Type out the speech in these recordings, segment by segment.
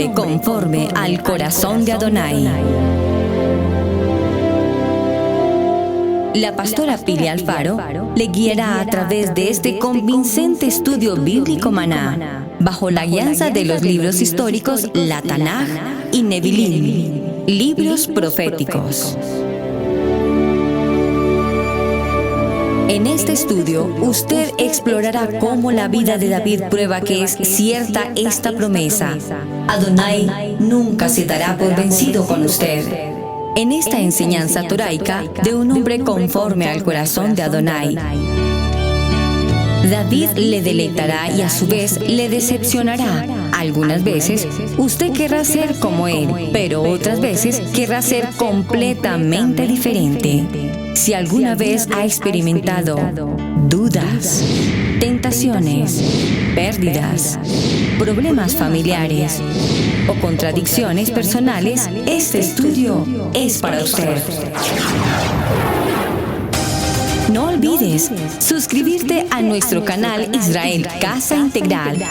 hombre conforme al corazón de Adonai. La pastora Pili Alfaro le guiará a través de este convincente estudio bíblico maná, bajo la guianza de los libros históricos La Tanaj y Nevilim, libros proféticos. En este estudio, usted explorará cómo la vida de David prueba que es cierta esta promesa: Adonai nunca se dará por vencido con usted. En esta enseñanza toraica de un hombre conforme al corazón de Adonai, David le deleitará y a su vez le decepcionará. Algunas veces usted querrá ser como él, pero otras veces querrá ser completamente diferente. Si alguna vez ha experimentado dudas, tentaciones, pérdidas, problemas familiares o contradicciones personales, este estudio es para usted. No olvides suscribirte a nuestro canal Israel Casa Integral.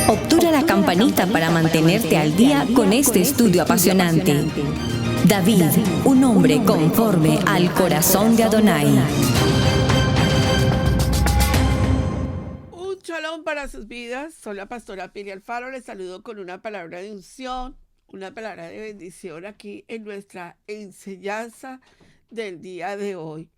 Obtura la campanita para mantenerte al día con este estudio apasionante. David, un hombre conforme al corazón de Adonai. Un shalom para sus vidas. Soy la pastora Pili Alfaro. Les saludo con una palabra de unción, una palabra de bendición aquí en nuestra enseñanza del día de hoy.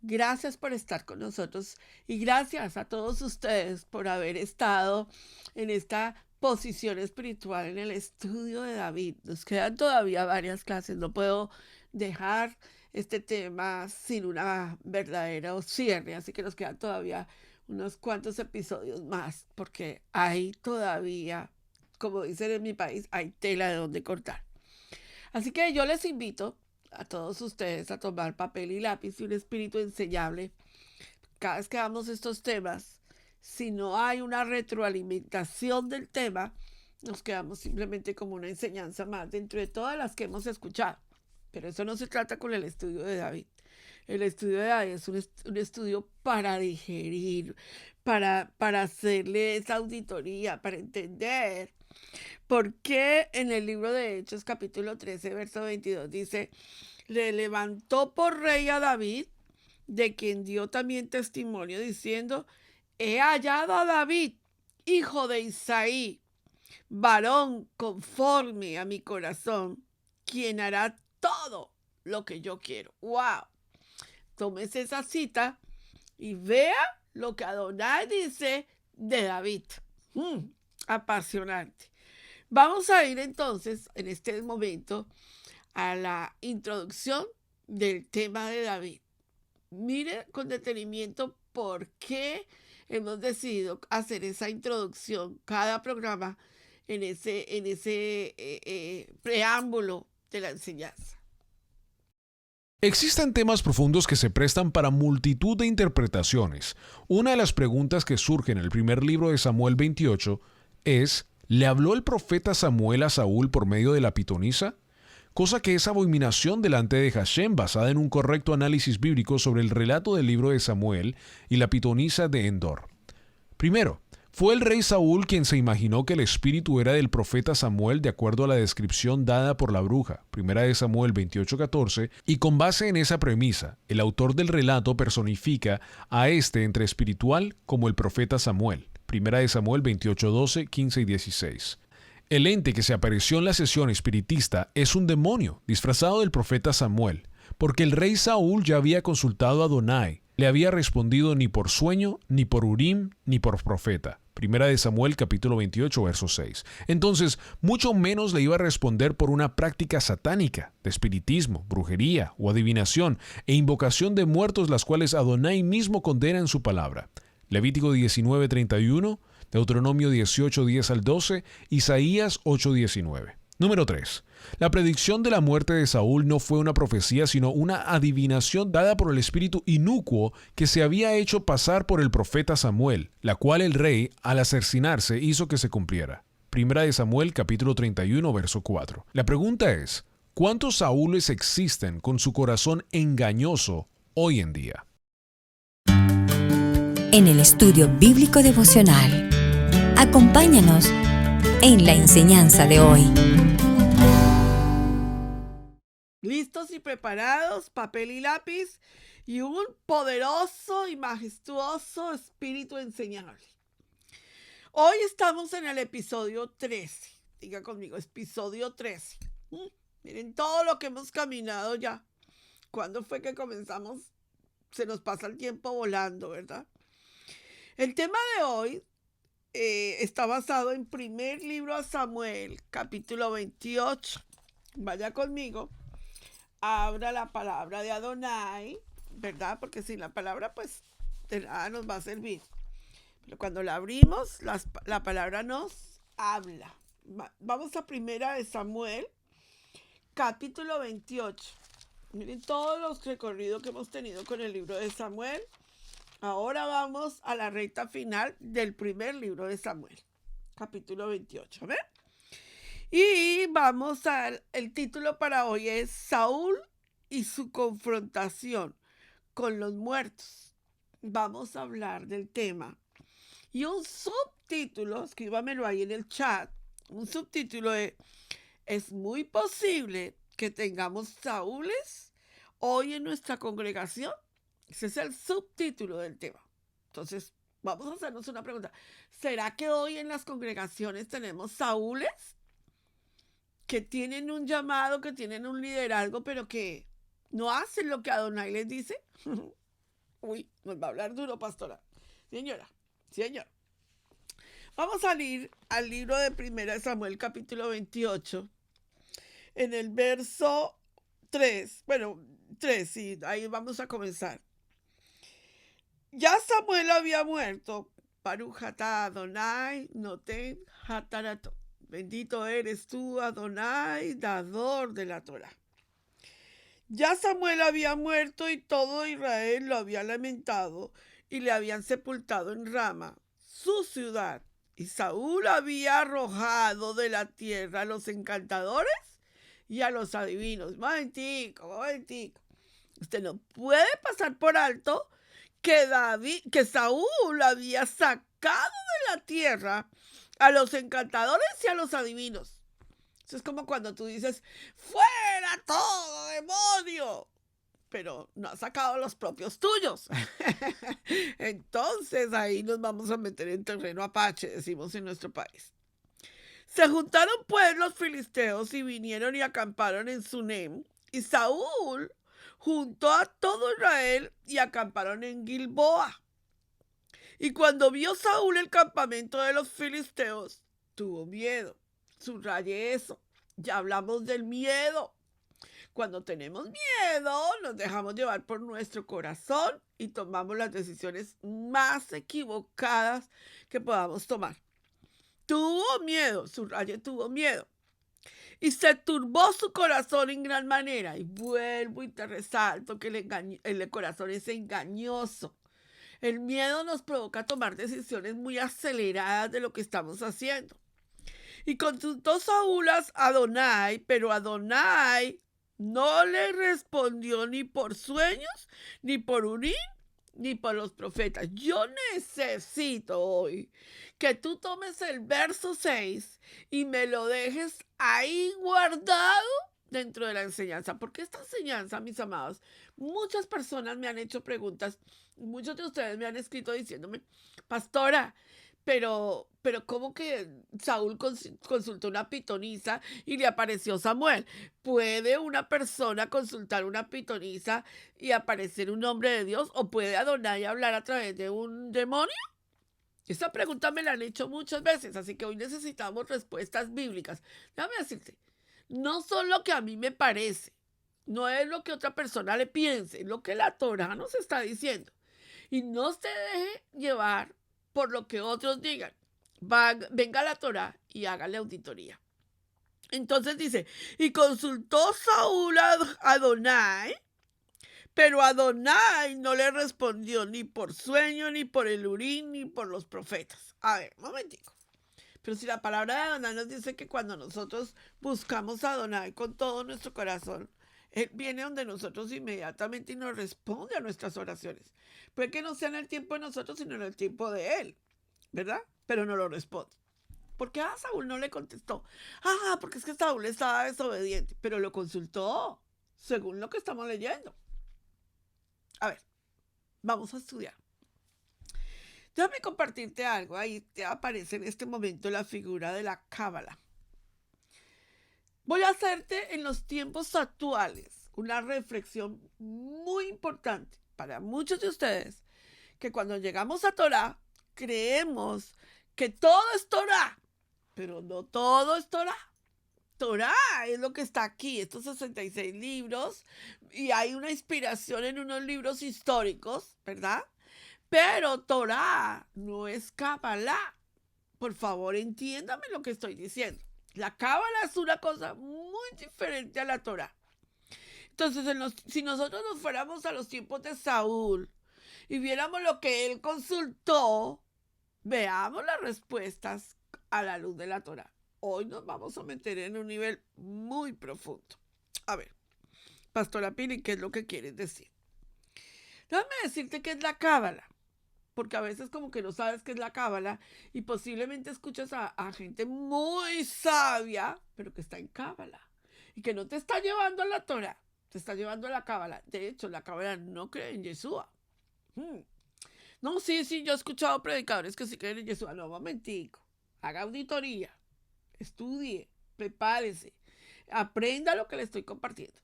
Gracias por estar con nosotros y gracias a todos ustedes por haber estado en esta posición espiritual en el estudio de David. Nos quedan todavía varias clases, no puedo dejar este tema sin una verdadera cierre, así que nos quedan todavía unos cuantos episodios más, porque hay todavía, como dicen en mi país, hay tela de donde cortar. Así que yo les invito a todos ustedes a tomar papel y lápiz y un espíritu enseñable. Cada vez que damos estos temas, si no hay una retroalimentación del tema, nos quedamos simplemente como una enseñanza más dentro de todas las que hemos escuchado. Pero eso no se trata con el estudio de David. El estudio de David es un estudio para digerir, para hacerle esa auditoría, para entender por qué en el libro de Hechos, capítulo 13, verso 22, dice: le levantó por rey a David, de quien dio también testimonio, diciendo: he hallado a David, hijo de Isaí, varón conforme a mi corazón, quien hará todo lo que yo quiero. ¡Wow! Tómese esa cita y vea lo que Adonai dice de David. Apasionante. Vamos a ir entonces, en este momento, a la introducción del tema de David. Mire con detenimiento por qué hemos decidido hacer esa introducción, cada programa en ese preámbulo de la enseñanza. Existen temas profundos que se prestan para multitud de interpretaciones. Una de las preguntas que surge en el primer libro de Samuel 28 es: ¿le habló el profeta Samuel a Saúl por medio de la pitonisa? Cosa que es abominación delante de Hashem, basada en un correcto análisis bíblico sobre el relato del libro de Samuel y la pitonisa de Endor. Primero, fue el rey Saúl quien se imaginó que el espíritu era del profeta Samuel de acuerdo a la descripción dada por la bruja, primera de Samuel 28:14, y con base en esa premisa, el autor del relato personifica a este entre espiritual como el profeta Samuel, primera de Samuel 28:12, 15 y 16. El ente que se apareció en la sesión espiritista es un demonio disfrazado del profeta Samuel, porque el rey Saúl ya había consultado a Adonai, le había respondido ni por sueño, ni por Urim, ni por profeta. Primera de Samuel capítulo 28, verso 6. Entonces, mucho menos le iba a responder por una práctica satánica, de espiritismo, brujería o adivinación e invocación de muertos, las cuales Adonai mismo condena en su palabra. Levítico 19:31, Deuteronomio 18, 10 al 12, Isaías 8, 19. Número 3. La predicción de la muerte de Saúl no fue una profecía, sino una adivinación dada por el espíritu inicuo que se había hecho pasar por el profeta Samuel, la cual el rey, al asesinarse, hizo que se cumpliera. Primera de Samuel, capítulo 31, verso 4. La pregunta es: ¿cuántos Saúles existen con su corazón engañoso hoy en día? En el estudio bíblico devocional, acompáñanos en la enseñanza de hoy. ¿Listos y preparados? Papel y lápiz y un poderoso y majestuoso espíritu enseñable. Hoy estamos en el episodio 13. Diga conmigo, episodio 13. Miren todo lo que hemos caminado ya. ¿Cuándo fue que comenzamos? Se nos pasa el tiempo volando, ¿verdad? El tema de hoy está basado en primer libro de Samuel, capítulo 28. Vaya conmigo. Abra la palabra de Adonai, ¿verdad? Porque sin la palabra, pues, de nada nos va a servir. Pero cuando la abrimos, la palabra nos habla. Vamos a primera de Samuel, capítulo 28. Miren todos los recorridos que hemos tenido con el libro de Samuel. Ahora vamos a la recta final del primer libro de Samuel, capítulo 28. ¿Ven? Y vamos el título para hoy es Saúl y su confrontación con los muertos. Vamos a hablar del tema. Y un subtítulo, escríbamelo ahí en el chat, un subtítulo es muy posible que tengamos Saúles hoy en nuestra congregación. Ese es el subtítulo del tema. Entonces, vamos a hacernos una pregunta. ¿Será que hoy en las congregaciones tenemos Saúles que tienen un llamado, que tienen un liderazgo, pero que no hacen lo que Adonai les dice? Uy, nos va a hablar duro, pastora. Señora, señor. Vamos a ir al libro de primera de Samuel, capítulo 28, en el verso 3. Bueno, 3, sí, ahí vamos a comenzar. Ya Samuel había muerto. Baruch atah Adonai noten hatarato. Bendito eres tú, Adonai, dador de la Torah. Ya Samuel había muerto y todo Israel lo había lamentado y le habían sepultado en Rama, su ciudad. Y Saúl había arrojado de la tierra a los encantadores y a los adivinos. Momentico. Usted no puede pasar por alto que Saúl había sacado de la tierra a los encantadores y a los adivinos. Eso es como cuando tú dices, ¡fuera todo demonio! Pero no has sacado los propios tuyos. Entonces ahí nos vamos a meter en terreno apache, decimos en nuestro país. Se juntaron pues los filisteos y vinieron y acamparon en Sunem. Y Saúl juntó a todo Israel y acamparon en Gilboa. Y cuando vio Saúl el campamento de los filisteos, tuvo miedo. Subraye eso. Ya hablamos del miedo. Cuando tenemos miedo, nos dejamos llevar por nuestro corazón y tomamos las decisiones más equivocadas que podamos tomar. Tuvo miedo, subraye, tuvo miedo. Y se turbó su corazón en gran manera. Y vuelvo y te resalto que el corazón es engañoso. El miedo nos provoca tomar decisiones muy aceleradas de lo que estamos haciendo. Y consultó Saúl a Adonai, pero Adonai no le respondió ni por sueños, ni por Urim, ni por los profetas. Yo necesito hoy que tú tomes el verso 6 y me lo dejes ahí guardado dentro de la enseñanza. Porque esta enseñanza, mis amados, muchas personas me han hecho preguntas, muchos de ustedes me han escrito diciéndome, pastora, pero ¿cómo que Saúl consultó una pitonisa y le apareció Samuel? ¿Puede una persona consultar una pitonisa y aparecer un hombre de Dios? ¿O puede Adonai hablar a través de un demonio? Esa pregunta me la han hecho muchas veces, así que hoy necesitamos respuestas bíblicas. Déjame decirte, no son lo que a mí me parece, no es lo que otra persona le piense, es lo que la Torah nos está diciendo. Y no se deje llevar por lo que otros digan. Venga la Torah y hágale auditoría. Entonces dice, y consultó Saúl a Adonai, pero Adonai no le respondió ni por sueño, ni por el Urim, ni por los profetas. A ver, un momentico. Pero si la palabra de Adonai nos dice que cuando nosotros buscamos a Adonai con todo nuestro corazón, Él viene donde nosotros inmediatamente y nos responde a nuestras oraciones. Puede que no sea en el tiempo de nosotros, sino en el tiempo de Él, ¿verdad? Pero no lo responde. ¿Por qué a Saúl no le contestó? Porque es que Saúl estaba desobediente, pero lo consultó, según lo que estamos leyendo. A ver, vamos a estudiar. Déjame compartirte algo. Ahí te aparece en este momento la figura de la cábala. Voy a hacerte en los tiempos actuales una reflexión muy importante para muchos de ustedes, que cuando llegamos a Torá, creemos que todo es Torá, pero no todo es Torá. Torá es lo que está aquí, estos 66 libros, y hay una inspiración en unos libros históricos, ¿verdad? Pero Torá no es Kabbalah. Por favor, entiéndame lo que estoy diciendo. La Kabbalah es una cosa muy diferente a la Torá. Entonces, si nosotros nos fuéramos a los tiempos de Saúl y viéramos lo que él consultó, veamos las respuestas a la luz de la Torá. Hoy nos vamos a meter en un nivel muy profundo. A ver, Pastora Pili, ¿qué es lo que quieres decir? Déjame decirte qué es la Cábala, porque a veces como que no sabes qué es la Cábala y posiblemente escuchas a gente muy sabia, pero que está en Cábala y que no te está llevando a la Torá, te está llevando a la Cábala. De hecho, la Cábala no cree en Yeshua. No, sí, yo he escuchado predicadores que sí creen en Yeshua. No, momentico. Haga auditoría, estudie, prepárese, aprenda lo que le estoy compartiendo.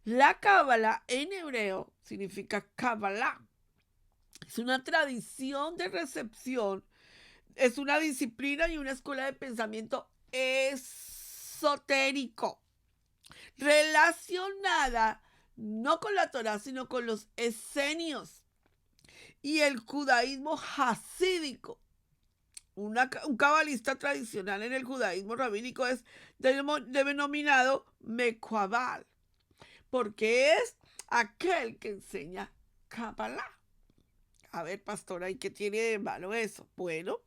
La Cábala en hebreo significa Kabbalah. Es una tradición de recepción, es una disciplina y una escuela de pensamiento esotérico, relacionada no con la Torá, sino con los esenios y el judaísmo hasídico. Un cabalista tradicional en el judaísmo rabínico es denominado Mecuabal, porque es aquel que enseña Kabbalah. A ver, pastora, ¿y qué tiene de malo eso? Bueno,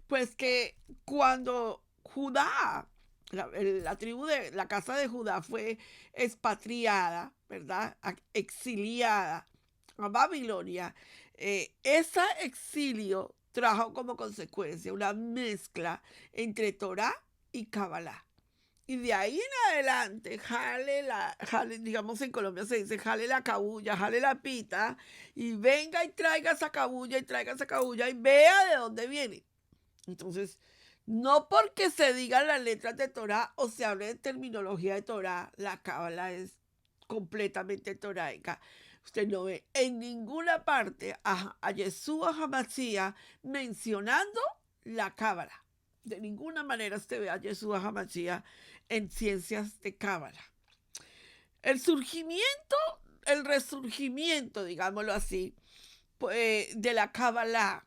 pues que cuando Judá, la tribu de la casa de Judá fue expatriada, ¿verdad? Exiliada a Babilonia, ese exilio trajo como consecuencia una mezcla entre Torá y Kabbalah. Y de ahí en adelante, jale, digamos en Colombia se dice, jale la cabulla, jale la pita, y venga y traiga esa cabulla, y vea de dónde viene. Entonces, no porque se digan las letras de Torá o se hable de terminología de Torá, la Cábala es completamente toraica. Usted no ve en ninguna parte a Yeshua HaMashiach mencionando la Cábala. De ninguna manera usted ve a Yeshua HaMashiach en ciencias de Cábala. El resurgimiento, digámoslo así, de la Cábala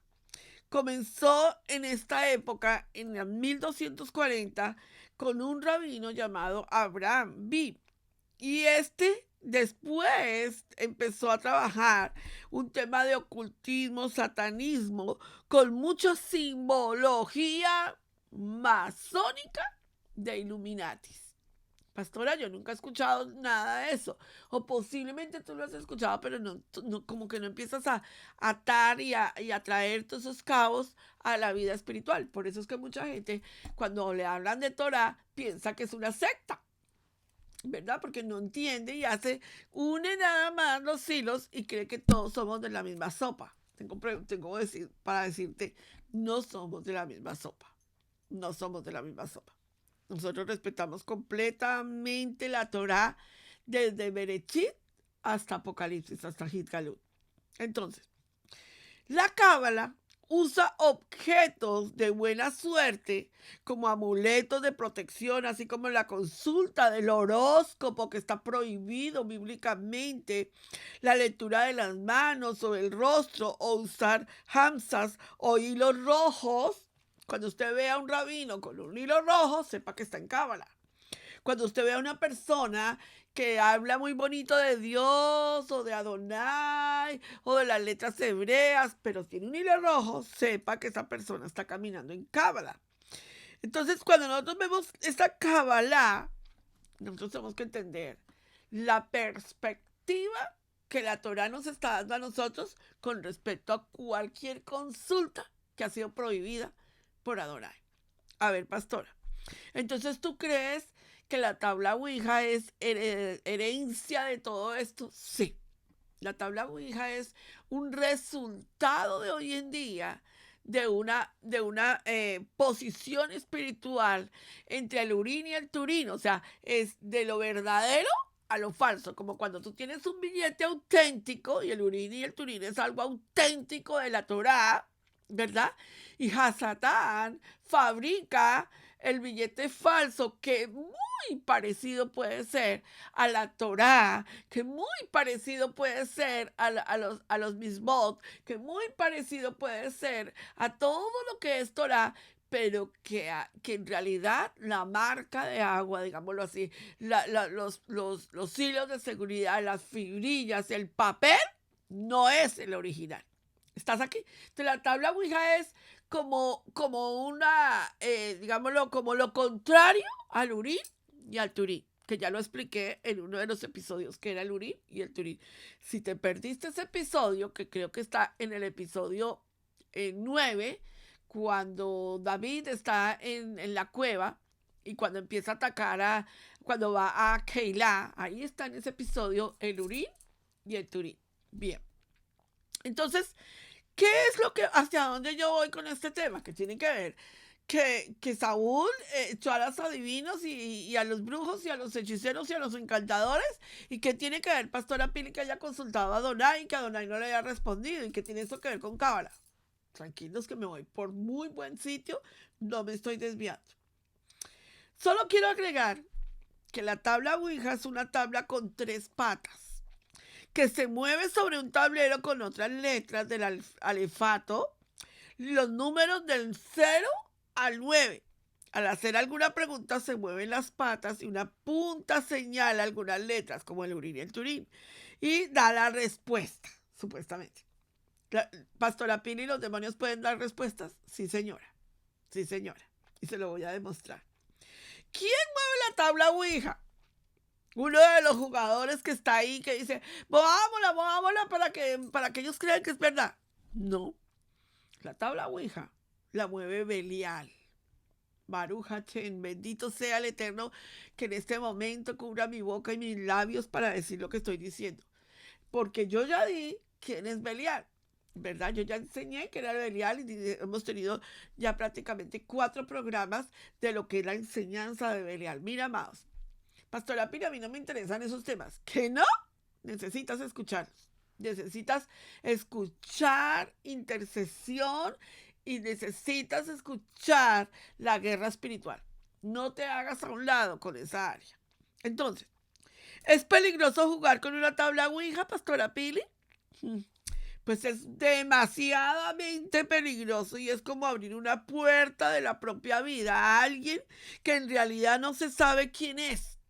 comenzó en esta época, en el 1240, con un rabino llamado Abraham Bibb. Y después empezó a trabajar un tema de ocultismo, satanismo, con mucha simbología masónica de Illuminatis. Pastora, yo nunca he escuchado nada de eso. O posiblemente tú lo has escuchado, pero no, como que no empiezas a atar y a traer todos esos cabos a la vida espiritual. Por eso es que mucha gente, cuando le hablan de Torah, piensa que es una secta, ¿verdad? Porque no entiende y une nada más los hilos y cree que todos somos de la misma sopa. Tengo para decirte, no somos de la misma sopa. No somos de la misma sopa. Nosotros respetamos completamente la Torá desde Bereshit hasta Apocalipsis, hasta Hitgalut. Entonces, la Cábala usa objetos de buena suerte como amuletos de protección, así como la consulta del horóscopo, que está prohibido bíblicamente, la lectura de las manos o el rostro, o usar hamzas o hilos rojos. Cuando usted vea a un rabino con un hilo rojo, sepa que está en Cábala. Cuando usted vea a una persona que habla muy bonito de Dios o de Adonai o de las letras hebreas, pero tiene un hilo rojo, sepa que esa persona está caminando en Cábala. Entonces, cuando nosotros vemos esta Cábala, nosotros tenemos que entender la perspectiva que la Torá nos está dando a nosotros con respecto a cualquier consulta que ha sido prohibida por Adonai. A ver, pastora. Entonces, ¿tú crees que la tabla Ouija es herencia de todo esto? Sí. La tabla Ouija es un resultado de hoy en día de una posición espiritual entre el Urín y el Turín. O sea, es de lo verdadero a lo falso. Como cuando tú tienes un billete auténtico y el Urín y el Turín es algo auténtico de la Torá, ¿verdad? Y Hasatán fabrica el billete falso que muy parecido puede ser a la Torá, que muy parecido puede ser a los mismot, que muy parecido puede ser a todo lo que es Torá, pero que en realidad la marca de agua, digámoslo así, los hilos de seguridad, las fibrillas, el papel, no es el original. ¿Estás aquí? Entonces, la tabla Ouija es como una, digámoslo, como lo contrario al Urín y al Turín, que ya lo expliqué en uno de los episodios, que era el Urín y el Turín. Si te perdiste ese episodio, que creo que está en el episodio 9, cuando David está en la cueva y cuando empieza a atacar cuando va a Keilah, ahí está en ese episodio el Urín y el Turín. Bien. Entonces, ¿qué es hacia dónde yo voy con este tema? Que tiene que ver que Saúl echó a los adivinos y a los brujos y a los hechiceros y a los encantadores, y que tiene que ver Pastora Pili que haya consultado a Adonai y que Adonai no le haya respondido, y que tiene eso que ver con Cábala. Tranquilos que me voy por muy buen sitio, no me estoy desviando. Solo quiero agregar que la tabla Ouija es una tabla con 3 patas, que se mueve sobre un tablero con otras letras del alefato, los números del 0 al 9. Al hacer alguna pregunta se mueven las patas y una punta señala algunas letras, como el Urín y el Turín, y da la respuesta, supuestamente. Pastora Pili, ¿los demonios pueden dar respuestas? Sí, señora. Sí, señora. Y se lo voy a demostrar. ¿Quién mueve la tabla Ouija? Uno de los jugadores que está ahí, que dice, movámosla para que ellos crean que es verdad. No. La tabla Ouija la mueve Belial. Baruch Hashem, bendito sea el Eterno, que en este momento cubra mi boca y mis labios para decir lo que estoy diciendo. Porque yo ya di quién es Belial, ¿verdad? Yo ya enseñé que era Belial y hemos tenido ya prácticamente 4 programas de lo que es la enseñanza de Belial. Mira, amados, Pastora Pili, a mí no me interesan esos temas. ¿Que no? Necesitas escucharlos. Necesitas escuchar intercesión y necesitas escuchar la guerra espiritual. No te hagas a un lado con esa área. Entonces, ¿es peligroso jugar con una tabla Ouija, Pastora Pili? Pues es demasiadamente peligroso y es como abrir una puerta de la propia vida a alguien que en realidad no se sabe quién es.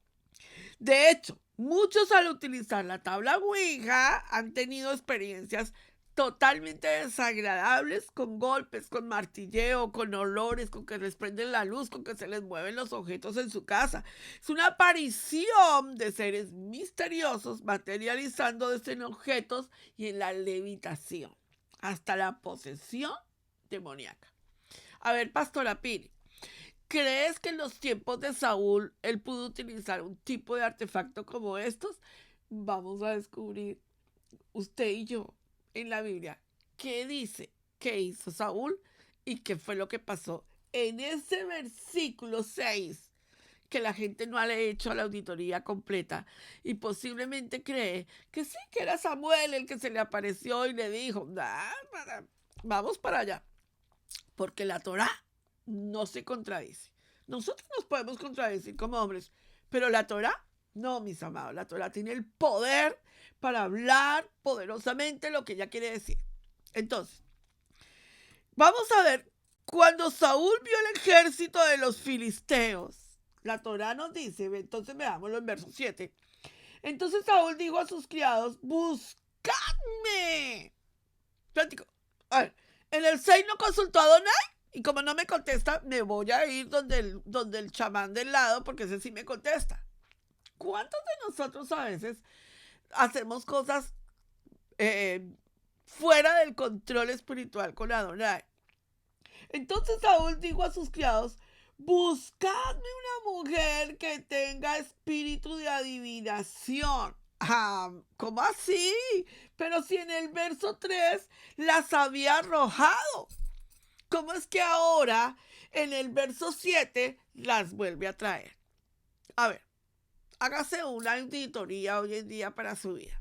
De hecho, muchos al utilizar la tabla Ouija han tenido experiencias totalmente desagradables, con golpes, con martilleo, con olores, con que les prenden la luz, con que se les mueven los objetos en su casa. Es una aparición de seres misteriosos materializándose en objetos y en la levitación, hasta la posesión demoníaca. A ver, Pastora Pili, ¿crees que en los tiempos de Saúl él pudo utilizar un tipo de artefacto como estos? Vamos a descubrir, usted y yo, en la Biblia, qué dice que hizo Saúl y qué fue lo que pasó en ese versículo 6, que la gente no ha hecho la auditoría completa y posiblemente cree que sí, que era Samuel el que se le apareció y le dijo, vamos para allá, porque la Torá no se contradice. Nosotros nos podemos contradecir como hombres, pero la Torá no, mis amados. La Torá tiene el poder para hablar poderosamente lo que ella quiere decir. Entonces, vamos a ver, cuando Saúl vio el ejército de los filisteos, la Torá nos dice, entonces veámoslo en verso 7. Entonces Saúl dijo a sus criados, buscadme. Platico. A ver, en el 6 no consultó a Adonai, y como no me contesta, me voy a ir donde el chamán del lado, porque ese sí me contesta. ¿Cuántos de nosotros a veces hacemos cosas fuera del control espiritual con Adonai? Entonces Saúl dijo a sus criados, buscadme una mujer que tenga espíritu de adivinación. Ah, ¿cómo así? Pero si en el verso 3 las había arrojado, ¿cómo es que ahora en el verso 7 las vuelve a traer? A ver, hágase una auditoría hoy en día para su vida.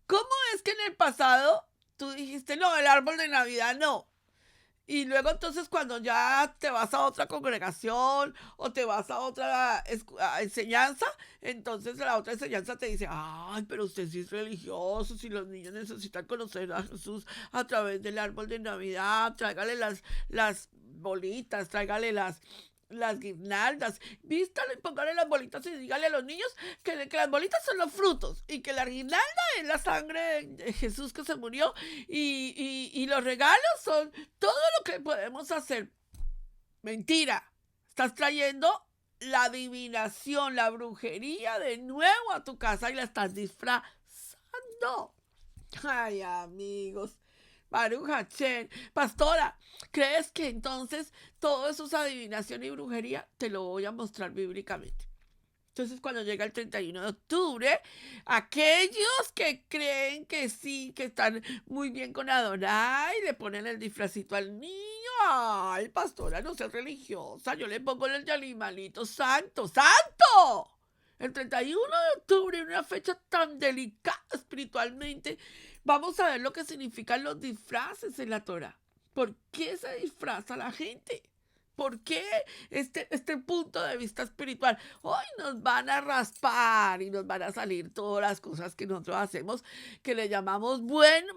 ¿Cómo es que en el pasado tú dijiste, no, el árbol de Navidad no? Y luego entonces cuando ya te vas a otra congregación o te vas a otra enseñanza, entonces la otra enseñanza te dice, ay, pero usted sí es religioso, si los niños necesitan conocer a Jesús a través del árbol de Navidad, tráigale las bolitas, tráigale las guirnaldas, vístalo y póngale las bolitas y dígale a los niños que las bolitas son los frutos y que la guirnalda es la sangre de Jesús que se murió y los regalos son todo lo que podemos hacer. Mentira, estás trayendo la adivinación, la brujería de nuevo a tu casa y la estás disfrazando. Ay, amigos. Baruch Hachén. Pastora, ¿crees que entonces todo eso es adivinación y brujería? Te lo voy a mostrar bíblicamente. Entonces, cuando llega el 31 de octubre, aquellos que creen que sí, que están muy bien con Adonai, le ponen el disfrazito al niño. Ay, pastora, no seas religiosa. Yo le pongo el animalito santo. ¡Santo! El 31 de octubre, una fecha tan delicada espiritualmente, vamos a ver lo que significan los disfraces en la Torah. ¿Por qué se disfraza la gente? ¿Por qué este punto de vista espiritual? Hoy nos van a raspar y nos van a salir todas las cosas que nosotros hacemos, que le llamamos bueno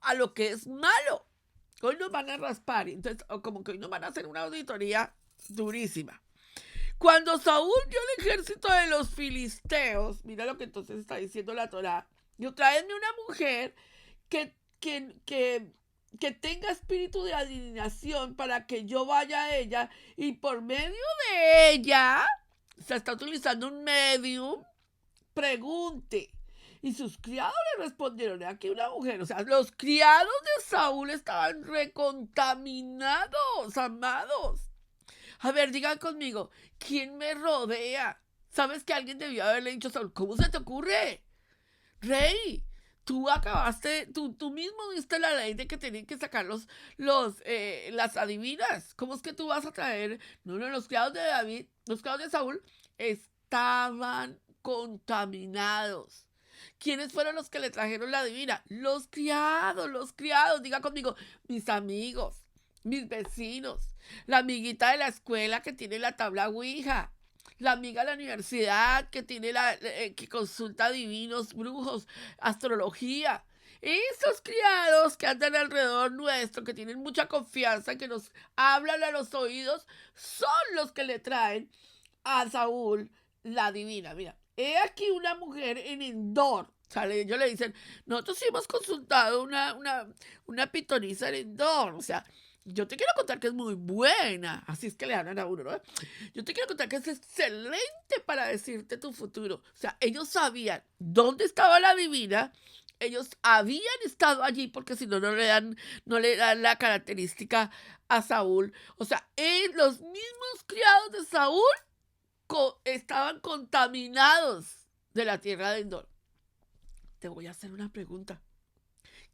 a lo que es malo. Hoy nos van a raspar, entonces como que hoy nos van a hacer una auditoría durísima. Cuando Saúl vio el ejército de los filisteos, mira lo que entonces está diciendo la Torá, yo tráeme una mujer que tenga espíritu de adivinación para que yo vaya a ella y por medio de ella, se está utilizando un medium, pregunte. Y sus criados le respondieron, aquí una mujer, o sea, los criados de Saúl estaban recontaminados, amados. A ver, digan conmigo, ¿quién me rodea? ¿Sabes que alguien debió haberle dicho a Saúl? ¿Cómo se te ocurre? Rey, tú acabaste, tú mismo diste la ley de que tenían que sacar las adivinas. ¿Cómo es que tú vas a traer? No, los criados de David, los criados de Saúl estaban contaminados. ¿Quiénes fueron los que le trajeron la adivina? Los criados, diga conmigo, mis amigos, mis vecinos, la amiguita de la escuela que tiene la tabla Ouija, la amiga de la universidad que tiene que consulta divinos, brujos, astrología. Esos criados que andan alrededor nuestro, que tienen mucha confianza, que nos hablan a los oídos, son los que le traen a Saúl la divina. Mira, he aquí una mujer en Endor. O sea, ellos le dicen, nosotros sí hemos consultado una pitonisa en Endor. O sea, yo te quiero contar que es muy buena. Así es que le hablan a uno, ¿no? Yo te quiero contar que es excelente para decirte tu futuro. O sea, ellos sabían dónde estaba la divina. Ellos habían estado allí porque si no, no le dan la característica a Saúl. O sea, los mismos criados de Saúl estaban contaminados de la tierra de Endor. Te voy a hacer una pregunta.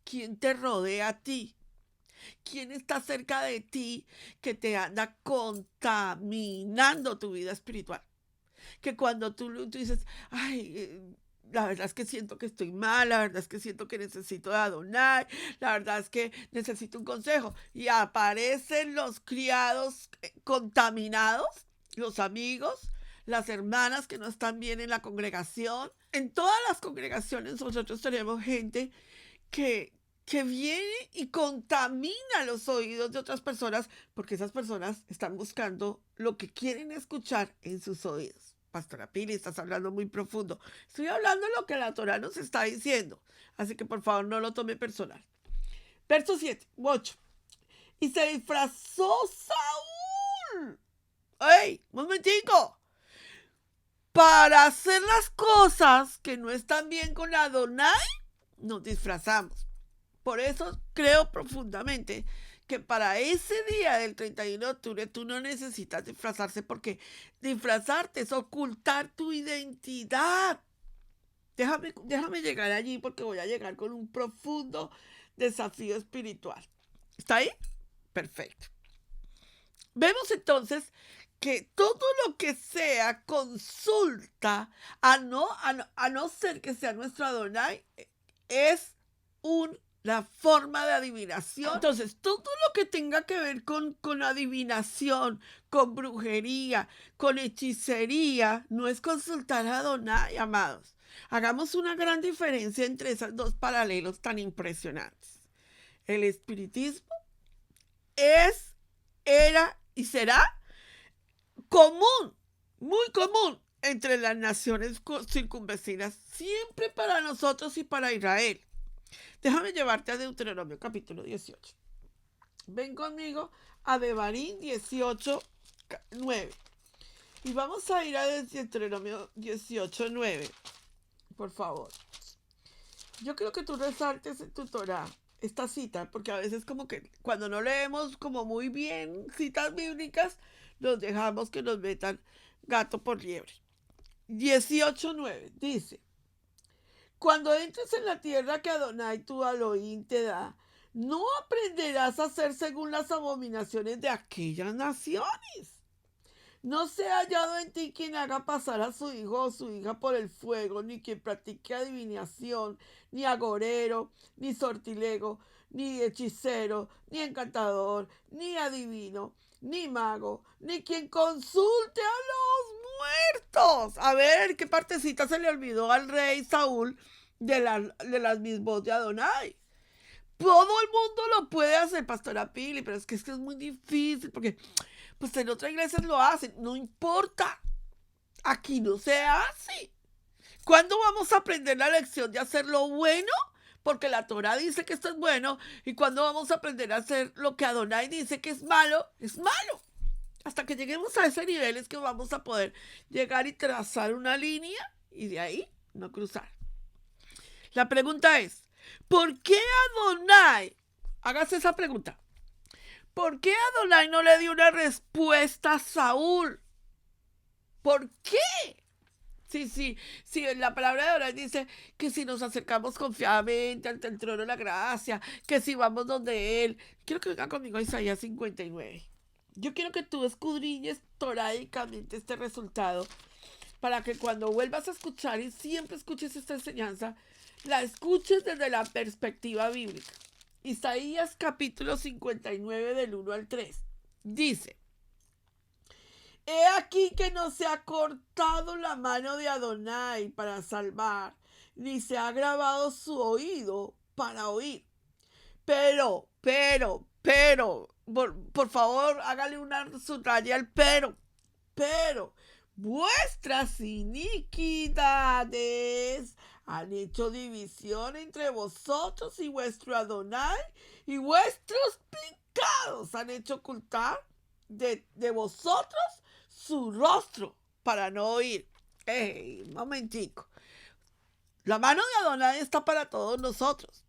¿Quién te rodea a ti? ¿Quién está cerca de ti que te anda contaminando tu vida espiritual? Que cuando tú dices, ay, la verdad es que siento que estoy mal, la verdad es que siento que necesito de Adonai, la verdad es que necesito un consejo. Y aparecen los criados contaminados, los amigos, las hermanas que no están bien en la congregación. En todas las congregaciones nosotros tenemos gente que viene y contamina los oídos de otras personas porque esas personas están buscando lo que quieren escuchar en sus oídos. Pastora Pili, estás hablando muy profundo. Estoy hablando de lo que la Torá nos está diciendo, así que por favor no lo tome personal. Verso 8. Y se disfrazó Saúl. ¡Ey! ¡Un momentico! Para hacer las cosas que no están bien con Adonai, nos disfrazamos. Por eso creo profundamente que para ese día del 31 de octubre tú no necesitas disfrazarse, porque disfrazarte es ocultar tu identidad. Déjame llegar allí, porque voy a llegar con un profundo desafío espiritual. ¿Está ahí? Perfecto. Vemos entonces que todo lo que sea consulta, a no ser que sea nuestro Adonai, es una forma de adivinación. Entonces, todo lo que tenga que ver con adivinación, con brujería, con hechicería, no es consultar a Adonai, amados. Hagamos una gran diferencia entre esos dos paralelos tan impresionantes. El espiritismo era y será común, muy común entre las naciones circunvecinas, siempre para nosotros y para Israel. Déjame llevarte a Deuteronomio capítulo 18. Ven conmigo a Devarim 18, 9. Y vamos a ir a Deuteronomio 18, 9. Por favor. Yo creo que tú resaltes en tu Torah esta cita, porque a veces como que cuando no leemos como muy bien citas bíblicas, nos dejamos que nos metan gato por liebre. 18:9 dice: cuando entres en la tierra que Adonai tu Elohim te da, no aprenderás a hacer según las abominaciones de aquellas naciones. No se ha hallado en ti quien haga pasar a su hijo o su hija por el fuego, ni quien practique adivinación, ni agorero, ni sortilego, ni hechicero, ni encantador, ni adivino, ni mago, ni quien consulte a los muertos. A ver, ¿qué partecita se le olvidó al rey Saúl de las mismas de Adonai? Todo el mundo lo puede hacer, Pastora Pili, pero es que es muy difícil, porque pues en otras iglesias lo hacen, no importa, aquí no se hace. ¿Cuándo vamos a aprender la lección de hacer lo bueno? Porque la Torah dice que esto es bueno. ¿Y cuándo vamos a aprender a hacer lo que Adonai dice que es malo? Es malo. Hasta que lleguemos a ese nivel es que vamos a poder llegar y trazar una línea y de ahí no cruzar. La pregunta es, ¿por qué Adonai? Hágase esa pregunta. ¿Por qué Adonai no le dio una respuesta a Saúl? ¿Por qué? Sí, la palabra de Adonai dice que si nos acercamos confiadamente ante el trono de la gracia, que si vamos donde Él. Quiero que venga conmigo a Isaías 59. Yo quiero que tú escudriñes toráicamente este resultado, para que cuando vuelvas a escuchar y siempre escuches esta enseñanza, la escuches desde la perspectiva bíblica. Isaías capítulo 59 del 1 al 3 dice: he aquí que no se ha cortado la mano de Adonai para salvar, ni se ha grabado su oído para oír. Pero, por favor, hágale una subraya al pero, vuestras iniquidades han hecho división entre vosotros y vuestro Adonai, y vuestros pecados han hecho ocultar de vosotros su rostro para no oír. Un momentico. La mano de Adonai está para todos nosotros,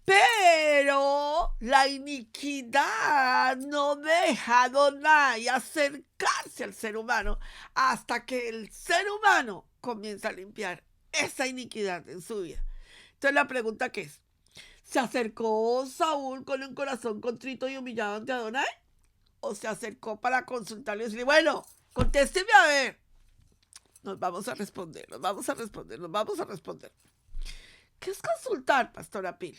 pero la iniquidad no deja a Adonai acercarse al ser humano hasta que el ser humano comienza a limpiar esa iniquidad en su vida. Entonces la pregunta que es: ¿se acercó Saúl con un corazón contrito y humillado ante Adonai? ¿O se acercó para consultarle y decirle, bueno, contésteme a ver? Nos vamos a responder. ¿Qué es consultar, Pastora Pili?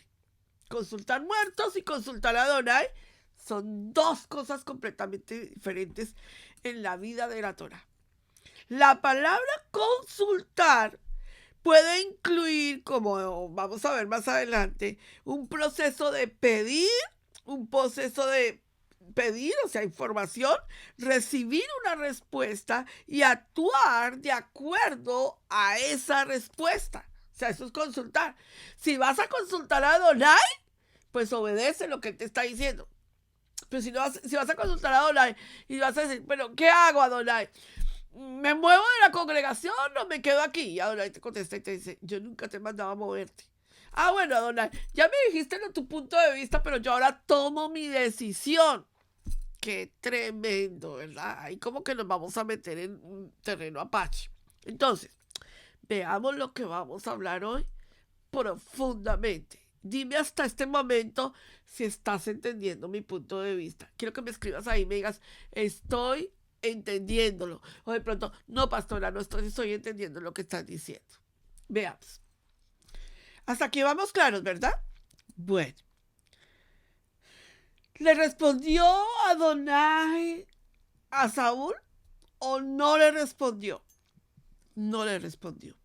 Consultar muertos y consultar a Adonai son dos cosas completamente diferentes en la vida de la Torah. La palabra consultar puede incluir, como vamos a ver más adelante, un proceso de pedir, o sea, información, recibir una respuesta y actuar de acuerdo a esa respuesta. O sea, eso es consultar. Si vas a consultar a Adonai, pues obedece lo que él te está diciendo. Pero si vas a consultar a Adonai y vas a decir, bueno, ¿qué hago, Adonai? ¿Me muevo de la congregación o me quedo aquí? Y Adonai te contesta y te dice, yo nunca te he mandado a moverte. Bueno, Adonai, ya me dijiste tu punto de vista, pero yo ahora tomo mi decisión. Qué tremendo, ¿verdad? Ahí como que nos vamos a meter en un terreno apache. Entonces, veamos lo que vamos a hablar hoy profundamente. Dime hasta este momento si estás entendiendo mi punto de vista. Quiero que me escribas ahí y me digas, estoy entendiéndolo. O de pronto, no, pastora, no estoy entendiendo lo que estás diciendo. Veamos. Hasta aquí vamos claros, ¿verdad? Bueno. ¿Le respondió Adonai a Saúl o no le respondió? No le respondió.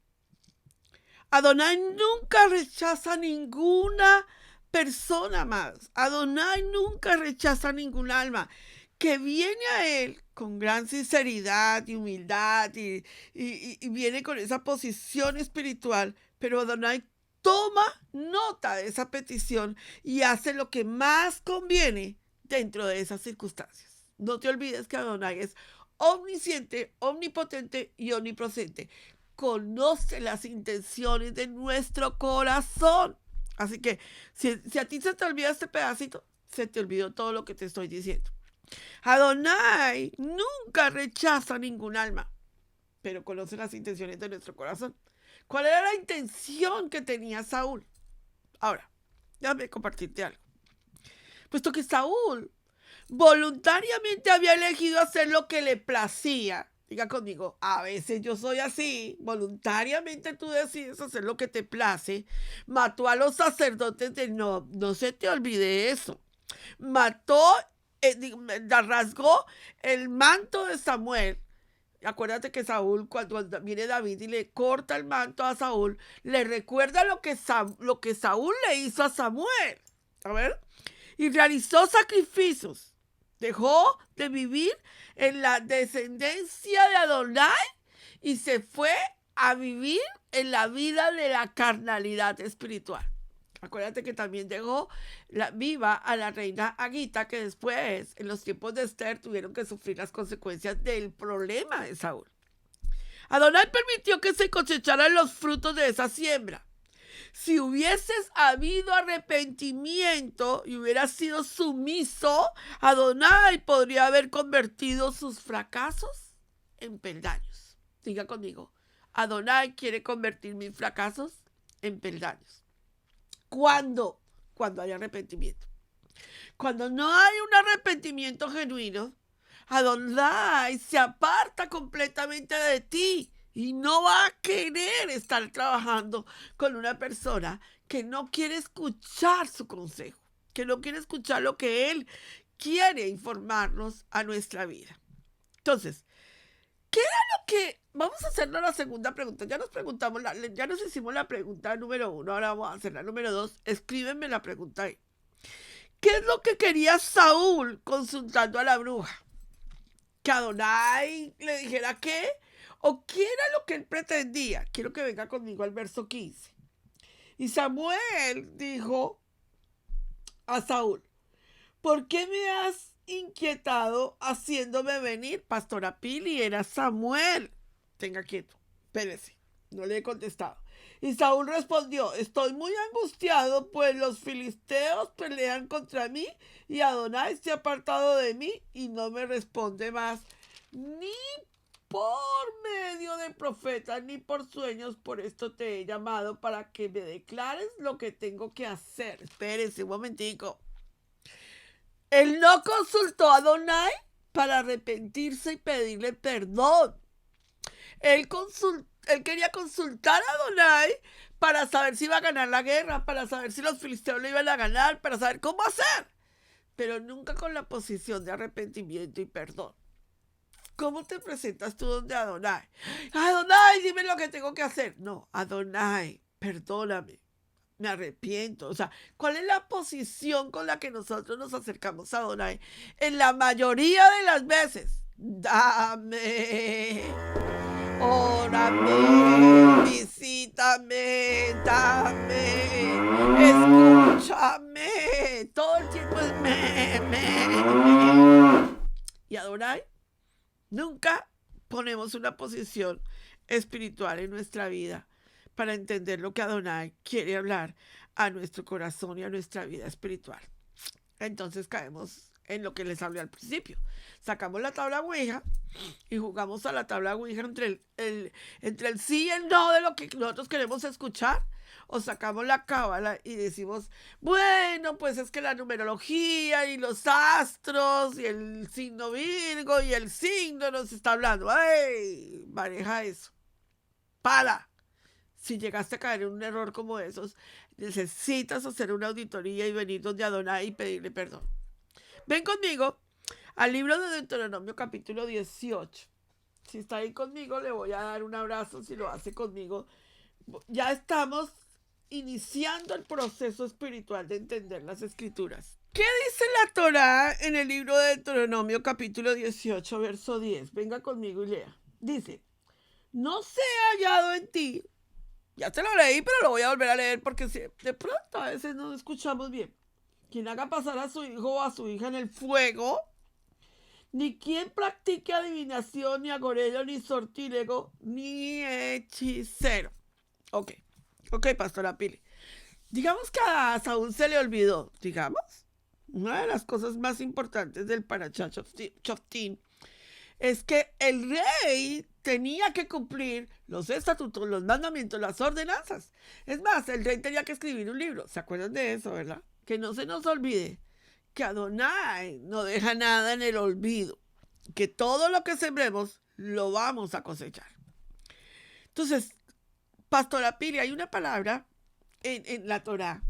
Adonai nunca rechaza ninguna persona más. Adonai nunca rechaza ningún alma que viene a él con gran sinceridad y humildad y viene con esa posición espiritual, pero Adonai toma nota de esa petición y hace lo que más conviene dentro de esas circunstancias. No te olvides que Adonai es omnisciente, omnipotente y omnipresente. Conoce las intenciones de nuestro corazón. Así que si a ti se te olvida este pedacito, se te olvidó todo lo que te estoy diciendo. Adonai nunca rechaza ningún alma, pero conoce las intenciones de nuestro corazón. ¿Cuál era la intención que tenía Saúl? Ahora, déjame compartirte algo. Puesto que Saúl voluntariamente había elegido hacer lo que le placía. Diga conmigo, a veces yo soy así. Voluntariamente tú decides hacer lo que te place. Mató a los sacerdotes de no se te olvide eso. Rasgó el manto de Samuel. Acuérdate que Saúl, cuando viene David y le corta el manto a Saúl, le recuerda lo que Saúl le hizo a Samuel. A ver. Y realizó sacrificios. Dejó de vivir en la descendencia de Adonai y se fue a vivir en la vida de la carnalidad espiritual. Acuérdate que también dejó viva a la reina Agita, que después, en los tiempos de Esther, tuvieron que sufrir las consecuencias del problema de Saúl. Adonai permitió que se cosecharan los frutos de esa siembra. Si hubieses habido arrepentimiento y hubieras sido sumiso, Adonai podría haber convertido sus fracasos en peldaños. Diga conmigo, Adonai quiere convertir mis fracasos en peldaños. ¿Cuándo? Cuando hay arrepentimiento. Cuando no hay un arrepentimiento genuino, Adonai se aparta completamente de ti y no va a querer estar trabajando con una persona que no quiere escuchar su consejo, que no quiere escuchar lo que Él quiere informarnos a nuestra vida. Entonces, ¿qué era lo que... Vamos a hacernos la segunda pregunta. Ya nos hicimos la pregunta número 1, ahora vamos a hacer la número 2. Escríbenme la pregunta ahí. ¿Qué es lo que quería Saúl consultando a la bruja? ¿Que Adonai le dijera qué? ¿O qué era lo que él pretendía? Quiero que venga conmigo al verso 15. Y Samuel dijo a Saúl, ¿por qué me has inquietado haciéndome venir? Pastora Pili, era Samuel. Tenga quieto, espérese, no le he contestado. Y Saúl respondió, estoy muy angustiado, pues los filisteos pelean contra mí y Adonai se ha apartado de mí y no me responde más, ni por medio de profetas, ni por sueños. Por esto te he llamado para que me declares lo que tengo que hacer. Espérese un momentico. Él no consultó a Adonai para arrepentirse y pedirle perdón. Él quería consultar a Adonai para saber si iba a ganar la guerra, para saber si los filisteos lo iban a ganar, para saber cómo hacer, pero nunca con la posición de arrepentimiento y perdón. ¿Cómo te presentas tú donde Adonai? Adonai, dime lo que tengo que hacer. No, Adonai, perdóname, me arrepiento. O sea, ¿cuál es la posición con la que nosotros nos acercamos a Adonai? En la mayoría de las veces, dame, órame, visítame, dame, escúchame. Todo el tiempo es me. Y Adonai, nunca ponemos una posición espiritual en nuestra vida para entender lo que Adonai quiere hablar a nuestro corazón y a nuestra vida espiritual. Entonces caemos en lo que les hablé al principio. Sacamos la tabla Ouija y jugamos a la tabla Ouija entre el sí y el no de lo que nosotros queremos escuchar. O sacamos la cábala y decimos, bueno, pues es que la numerología y los astros y el signo Virgo y el signo nos está hablando. ¡Ay! Maneja eso. ¡Para! Si llegaste a caer en un error como esos, necesitas hacer una auditoría y venir donde Adonai y pedirle perdón. Ven conmigo al libro de Deuteronomio capítulo 18. Si está ahí conmigo, le voy a dar un abrazo. Si lo hace conmigo, ya estamos iniciando el proceso espiritual de entender las escrituras. ¿Qué dice la Torá en el libro de Deuteronomio capítulo 18, verso 10? Venga conmigo y lea. Dice, no se ha hallado en ti. Ya te lo leí, pero lo voy a volver a leer porque de pronto a veces no escuchamos bien. Quien haga pasar a su hijo o a su hija en el fuego, ni quien practique adivinación, ni agorero, ni sortílego, ni hechicero. Ok, pastora Pili. Digamos que a Saúl se le olvidó, una de las cosas más importantes del Parashá Shoftim es que el rey tenía que cumplir los estatutos, los mandamientos, las ordenanzas. Es más, el rey tenía que escribir un libro. ¿Se acuerdan de eso, verdad? Que no se nos olvide que Adonai no deja nada en el olvido. Que todo lo que sembremos lo vamos a cosechar. Entonces, pastora Pili, hay una palabra en la Torá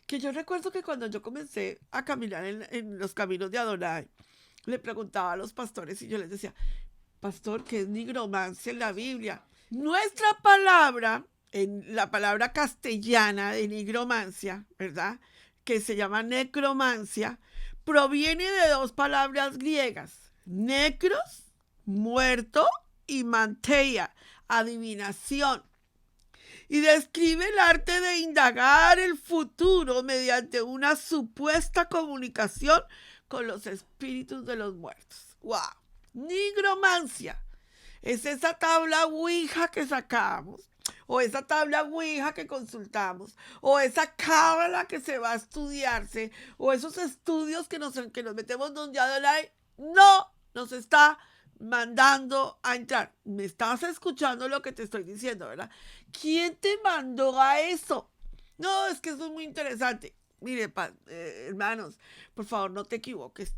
que yo recuerdo que cuando yo comencé a caminar en los caminos de Adonai, le preguntaba a los pastores y yo les decía, pastor, ¿qué es nigromancia en la Biblia? Nuestra palabra, en la palabra castellana de nigromancia, ¿verdad?, que se llama necromancia, proviene de dos palabras griegas, necros, muerto, y manteia, adivinación. Y describe el arte de indagar el futuro mediante una supuesta comunicación con los espíritus de los muertos. ¡Wow! Nigromancia es esa tabla Ouija que sacamos, o esa tabla Ouija que consultamos, o esa cábala que se va a estudiarse, o esos estudios que nos metemos donde Adonai no nos está mandando a entrar. ¿Me estás escuchando lo que te estoy diciendo, verdad? ¿Quién te mandó a eso? No, es que eso es muy interesante. Mire, hermanos, por favor, no te equivoques.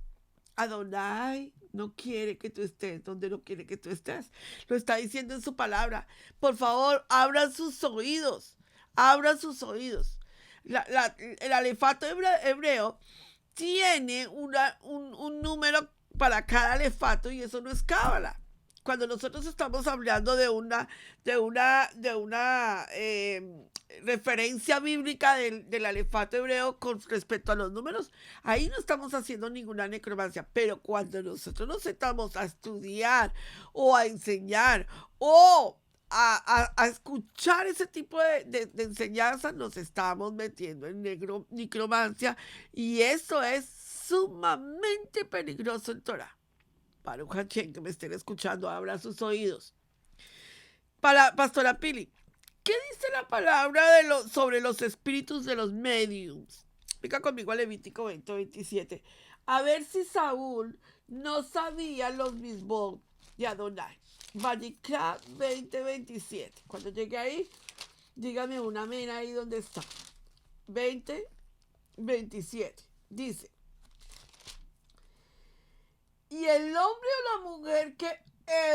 Adonai no quiere que tú estés donde no quiere que tú estés. Lo está diciendo en su palabra. Por favor, abran sus oídos. Abran sus oídos. El alefato hebreo tiene un número para cada alefato y eso no es cábala. Cuando nosotros estamos hablando de una referencia bíblica del alefato hebreo con respecto a los números, ahí no estamos haciendo ninguna necromancia. Pero cuando nosotros nos sentamos a estudiar o a enseñar o a escuchar ese tipo de enseñanza, nos estamos metiendo en necromancia, y eso es sumamente peligroso en Torah. Para un Hachén que me estén escuchando, abra sus oídos. Para pastora Pili, ¿qué dice la palabra sobre los espíritus de los mediums? Venga conmigo a Levítico 20:27. A ver si Saúl no sabía los mismos de Adonai. Vayikra 20:27. Cuando llegue ahí, dígame un amén ahí donde está. 20:27. Dice: y el hombre o la mujer que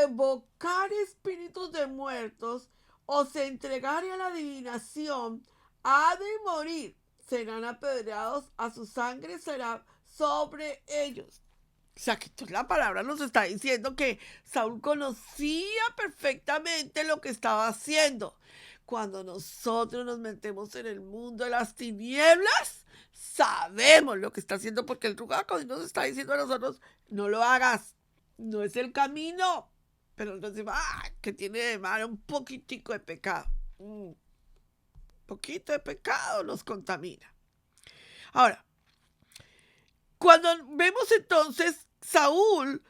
evocar espíritus de muertos o se entregare a la adivinación ha de morir. Serán apedreados, a su sangre será sobre ellos. O sea, que la palabra nos está diciendo que Saúl conocía perfectamente lo que estaba haciendo. Cuando nosotros nos metemos en el mundo de las tinieblas, sabemos lo que está haciendo, porque el Rugaco nos está diciendo a nosotros, no lo hagas, no es el camino. Pero nosotros decimos, que tiene de malo un poquitico de pecado. Un poquito de pecado nos contamina. Ahora, cuando vemos entonces Saúl,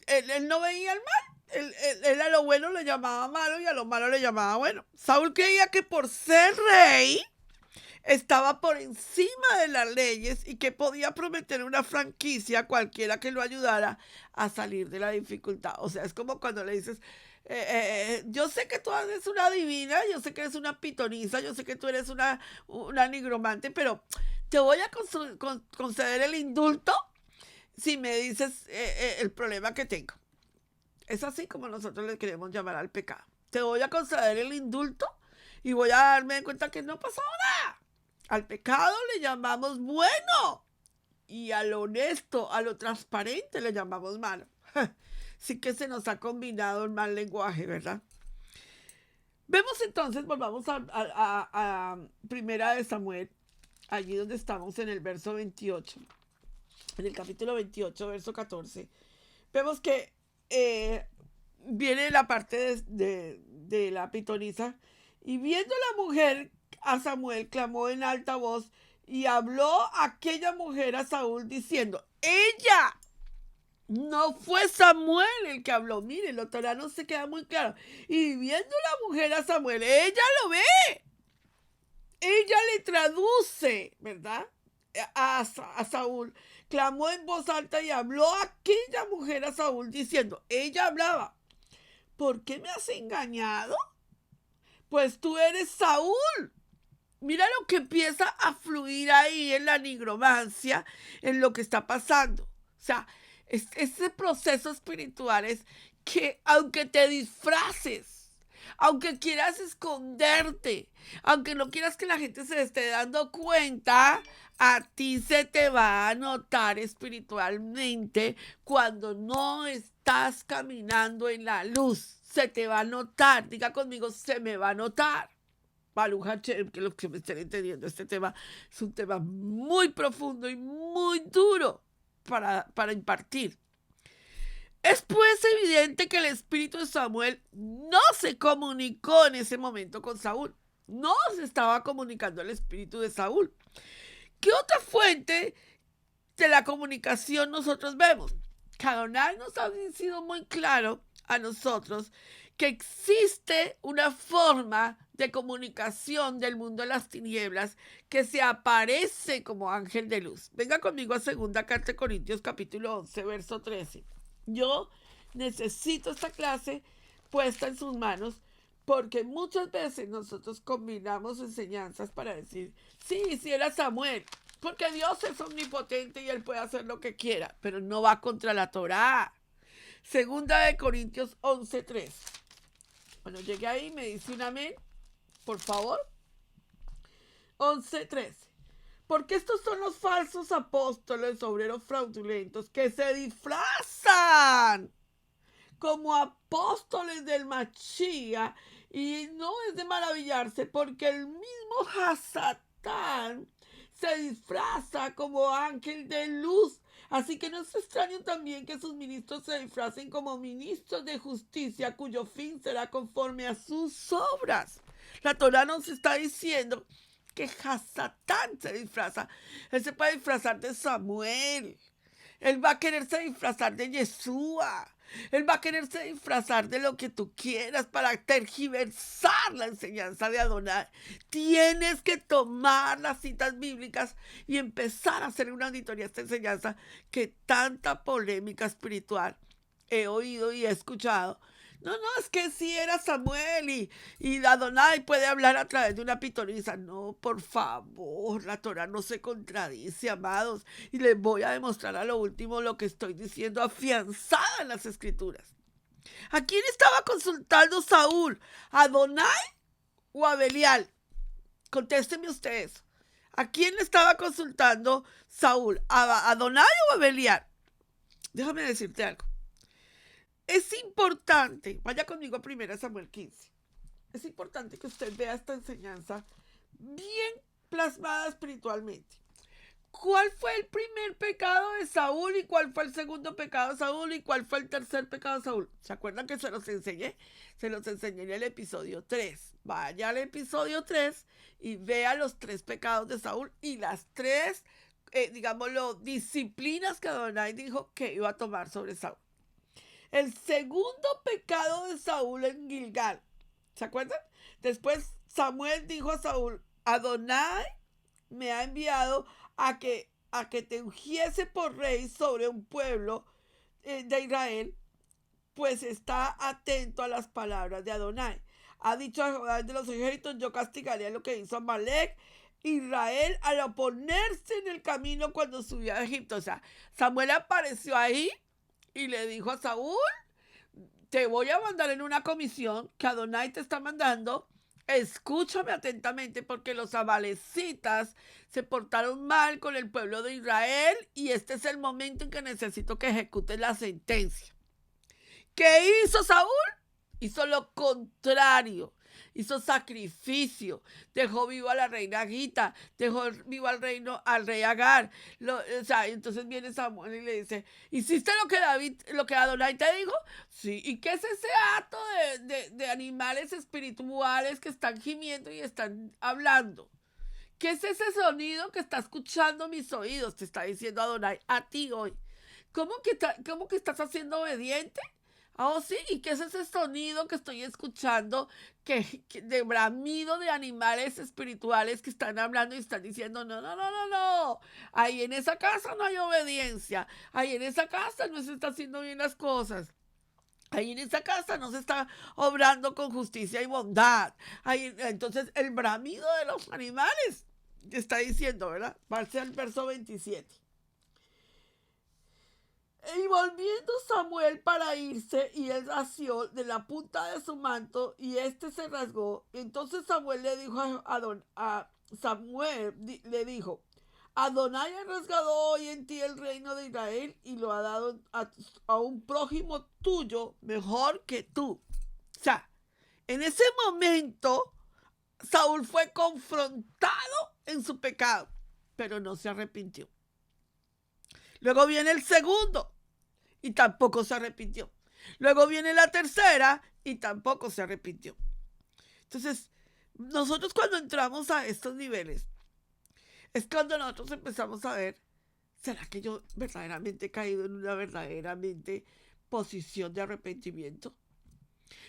él no veía el mal. Él a lo bueno le llamaba malo y a lo malo le llamaba bueno. Saúl creía que por ser rey, estaba por encima de las leyes y que podía prometer una franquicia a cualquiera que lo ayudara a salir de la dificultad. O sea, es como cuando le dices, yo sé que tú eres una divina, yo sé que eres una pitonisa, yo sé que tú eres una nigromante, pero te voy a conceder el indulto si me dices el problema que tengo. Es así como nosotros le queremos llamar al pecado. Te voy a conceder el indulto y voy a darme cuenta que no ha pasado nada. Al pecado le llamamos bueno y a lo honesto, a lo transparente le llamamos malo. Sí que se nos ha combinado el mal lenguaje, ¿verdad? Vemos entonces, volvamos a Primera de Samuel, allí donde estamos en el verso 28, en el capítulo 28, verso 14. Vemos que viene la parte de la pitonisa, y viendo la mujer a Samuel, clamó en alta voz y habló aquella mujer a Saúl diciendo, ella, no fue Samuel el que habló. Miren, lo Torá no se queda muy claro. Y viendo la mujer a Samuel, ella lo ve, ella le traduce, ¿verdad? A Saúl, clamó en voz alta y habló aquella mujer a Saúl diciendo, ella hablaba, ¿por qué me has engañado? Pues tú eres Saúl. Mira lo que empieza a fluir ahí en la nigromancia, en lo que está pasando. O sea, ese proceso espiritual es que aunque te disfraces, aunque quieras esconderte, aunque no quieras que la gente se esté dando cuenta, a ti se te va a notar espiritualmente cuando no estás caminando en la luz. Se te va a notar, diga conmigo, se me va a notar. Baruch Hashem, que los que me estén entendiendo, este tema es un tema muy profundo y muy duro para impartir. Es pues evidente que el espíritu de Samuel no se comunicó en ese momento con Saúl. No se estaba comunicando el espíritu de Saúl. ¿Qué otra fuente de la comunicación nosotros vemos? Que Adonai nos ha sido muy claro a nosotros que existe una forma de comunicación del mundo de las tinieblas que se aparece como ángel de luz. Venga conmigo a segunda carta de Corintios capítulo 11, verso 13. Yo necesito esta clase puesta en sus manos porque muchas veces nosotros combinamos enseñanzas para decir, sí, era Samuel, porque Dios es omnipotente y Él puede hacer lo que quiera, pero no va contra la Torá. Segunda de Corintios 11:3. Bueno, llegué ahí, me dice un amén, por favor. 11:13. Porque estos son los falsos apóstoles, obreros fraudulentos, que se disfrazan como apóstoles del Mashiach, y no es de maravillarse, porque el mismo Hasatán se disfraza como ángel de luz. Así que no es extraño también que sus ministros se disfracen como ministros de justicia, cuyo fin será conforme a sus obras. La Torá nos está diciendo que Hasatán se disfraza. Él se puede disfrazar de Samuel. Él va a quererse disfrazar de Yeshua. Él va a quererse disfrazar de lo que tú quieras para tergiversar la enseñanza de Adonai. Tienes que tomar las citas bíblicas y empezar a hacer una auditoría a esta enseñanza que tanta polémica espiritual he oído y he escuchado. No, es que sí era Samuel y Adonai puede hablar a través de una pitonisa. No, por favor, la Torá no se contradice, amados. Y les voy a demostrar a lo último lo que estoy diciendo, afianzada en las Escrituras. ¿A quién estaba consultando Saúl? ¿A Adonai o a Belial? Contéstenme ustedes. ¿A quién le estaba consultando Saúl? ¿A Adonai o a Belial? Déjame decirte algo. Es importante, vaya conmigo a 1 Samuel 15. Es importante que usted vea esta enseñanza bien plasmada espiritualmente. ¿Cuál fue el primer pecado de Saúl y cuál fue el segundo pecado de Saúl y cuál fue el tercer pecado de Saúl? ¿Se acuerdan que se los enseñé? Se los enseñé en el episodio 3. Vaya al episodio 3 y vea los 3 pecados de Saúl y las 3, disciplinas que Adonai dijo que iba a tomar sobre Saúl. El segundo pecado de Saúl en Gilgal. ¿Se acuerdan? Después Samuel dijo a Saúl, Adonai me ha enviado a que te ungiese por rey sobre un pueblo de Israel, pues está atento a las palabras de Adonai. Ha dicho a Jehová de los ejércitos, yo castigaré lo que hizo Amalek, Israel, al oponerse en el camino cuando subió a Egipto. O sea, Samuel apareció ahí y le dijo a Saúl, te voy a mandar en una comisión que Adonai te está mandando. Escúchame atentamente porque los amalecitas se portaron mal con el pueblo de Israel y este es el momento en que necesito que ejecutes la sentencia. ¿Qué hizo Saúl? Hizo lo contrario. Hizo sacrificio, dejó vivo a la reina Agita, dejó vivo al rey Agar. Entonces viene Samuel y le dice, ¿hiciste lo que Adonai te dijo? Sí. ¿Y qué es ese acto de animales espirituales que están gimiendo y están hablando? ¿Qué es ese sonido que está escuchando mis oídos? Te está diciendo Adonai a ti hoy. ¿Cómo que estás haciendo obediente? Oh, sí, ¿y qué es ese sonido que estoy escuchando de bramido de animales espirituales que están hablando y están diciendo, no, ahí en esa casa no hay obediencia, ahí en esa casa no se está haciendo bien las cosas, ahí en esa casa no se está obrando con justicia y bondad, entonces el bramido de los animales está diciendo, ¿verdad? Pase al verso 27. Y volviendo Samuel para irse, y él asió de la punta de su manto, y este se rasgó. Entonces Samuel le dijo Adonai ha rasgado hoy en ti el reino de Israel, y lo ha dado a un prójimo tuyo mejor que tú. O sea, en ese momento, Saúl fue confrontado en su pecado, pero no se arrepintió. Luego viene el segundo y tampoco se arrepintió. Luego viene la tercera y tampoco se arrepintió. Entonces, nosotros cuando entramos a estos niveles, es cuando nosotros empezamos a ver, ¿será que yo verdaderamente he caído en una verdaderamente posición de arrepentimiento?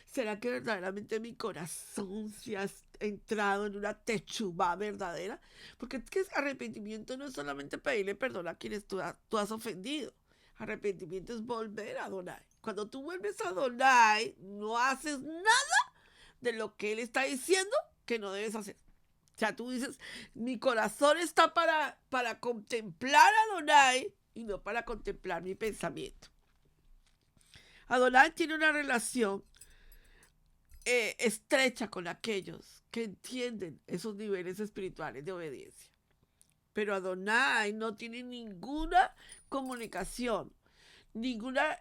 ¿Será que verdaderamente mi corazón se ha entrado en una techubá verdadera? Porque es que arrepentimiento no es solamente pedirle perdón a quienes tú has ofendido. Arrepentimiento es volver a Adonai. Cuando tú vuelves a Adonai, no haces nada de lo que Él está diciendo que no debes hacer. O sea, tú dices, mi corazón está para contemplar a Adonai y no para contemplar mi pensamiento. Adonai tiene una relación estrecha con aquellos que entienden esos niveles espirituales de obediencia. Pero Adonai no tiene ninguna comunicación, ninguna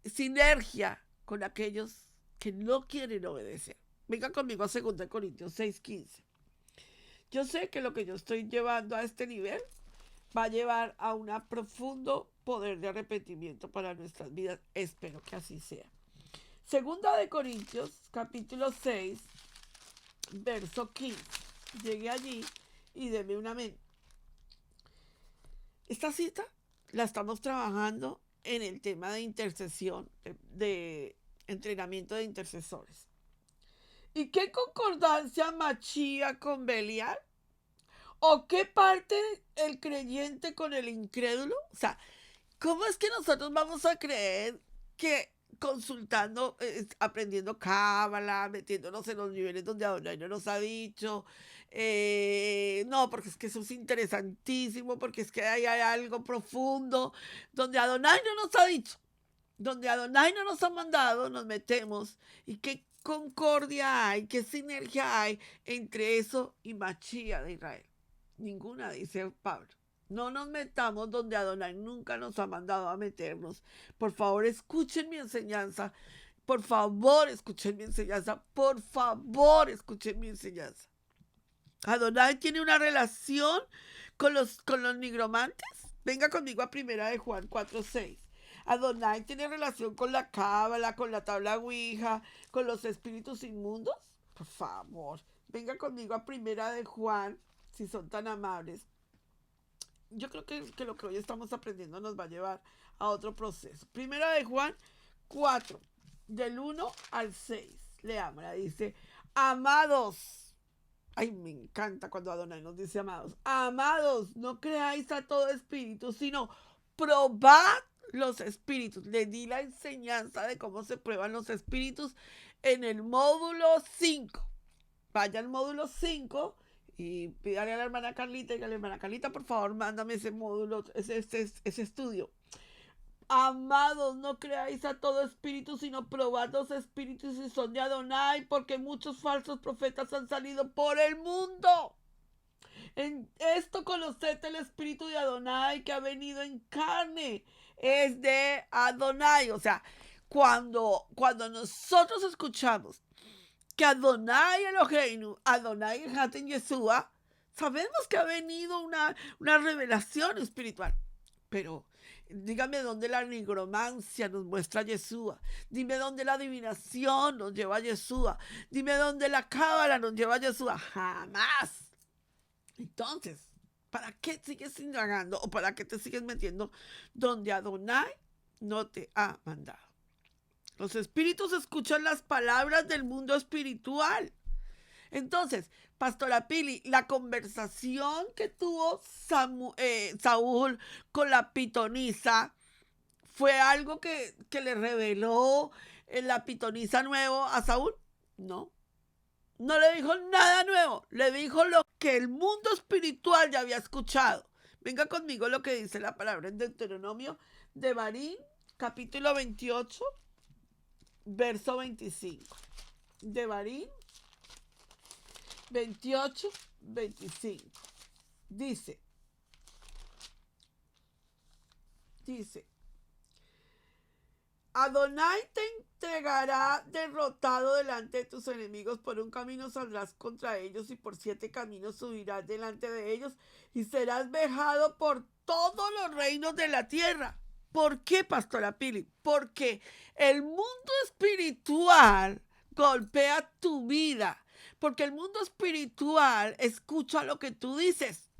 sinergia con aquellos que no quieren obedecer. Venga conmigo a 2 Corintios 6:15. Yo sé que lo que yo estoy llevando a este nivel va a llevar a un profundo poder de arrepentimiento para nuestras vidas. Espero que así sea. 2 Corintios, capítulo 6, verso 15. Llegué allí y deme un amén. Esta cita la estamos trabajando en el tema de intercesión, de entrenamiento de intercesores. ¿Y qué concordancia Machía con Belial? ¿O qué parte el creyente con el incrédulo? O sea, ¿cómo es que nosotros vamos a creer que consultando, aprendiendo cábala, metiéndonos en los niveles donde Adonai no nos ha dicho? No, porque es que eso es interesantísimo, porque es que hay algo profundo donde Adonai no nos ha dicho, donde Adonai no nos ha mandado, nos metemos. ¿Y qué concordia hay, qué sinergia hay entre eso y Machía de Israel? Ninguna, dice Pablo. No nos metamos donde Adonai nunca nos ha mandado a meternos. Por favor, escuchen mi enseñanza. Por favor, escuchen mi enseñanza. Por favor, escuchen mi enseñanza. Adonai tiene una relación con los nigromantes. Venga conmigo a 1 Juan 4:6. Adonai tiene relación con la cábala, con la tabla ouija, con los espíritus inmundos. Por favor, venga conmigo a 1 Juan, si son tan amables. Yo creo que lo que hoy estamos aprendiendo nos va a llevar a otro proceso. 1 Juan 4, del 1 al 6. Leámosla, dice: amados, Ay, me encanta cuando Adonai nos dice amados. Amados, no creáis a todo espíritu, sino probad los espíritus. Le di la enseñanza de cómo se prueban los espíritus en el módulo 5. Vaya al módulo 5 y pídale a la hermana Carlita, y a la hermana Carlita, por favor, mándame ese módulo, ese estudio. Amados, no creáis a todo espíritu, sino probad los espíritus si son de Adonai, porque muchos falsos profetas han salido por el mundo. En esto conoced el espíritu de Adonai que ha venido en carne. Es de Adonai. O sea, cuando nosotros escuchamos que Adonai Eloheinu, Adonai Haten Yeshua, sabemos que ha venido una revelación espiritual. Pero dígame dónde la nigromancia nos muestra a Yeshua. Dime dónde la adivinación nos lleva a Yeshua. Dime dónde la cábala nos lleva a Yeshua. Jamás. Entonces, ¿para qué sigues indagando o para qué te sigues metiendo donde Adonai no te ha mandado? Los espíritus escuchan las palabras del mundo espiritual. Entonces, Pastora Pili, la conversación que tuvo Saúl con la pitonisa fue algo que le reveló la pitonisa nuevo a Saúl. No le dijo nada nuevo, le dijo lo que el mundo espiritual ya había escuchado. Venga conmigo lo que dice la palabra en Deuteronomio de Barín, capítulo 28, verso 25. De Barín 28, 25. Dice, Adonai te entregará derrotado delante de tus enemigos. Por un camino saldrás contra ellos y por 7 caminos subirás delante de ellos y serás vejado por todos los reinos de la tierra. ¿Por qué, Pastora Pili? Porque el mundo espiritual golpea tu vida. Porque el mundo espiritual escucha lo que tú dices.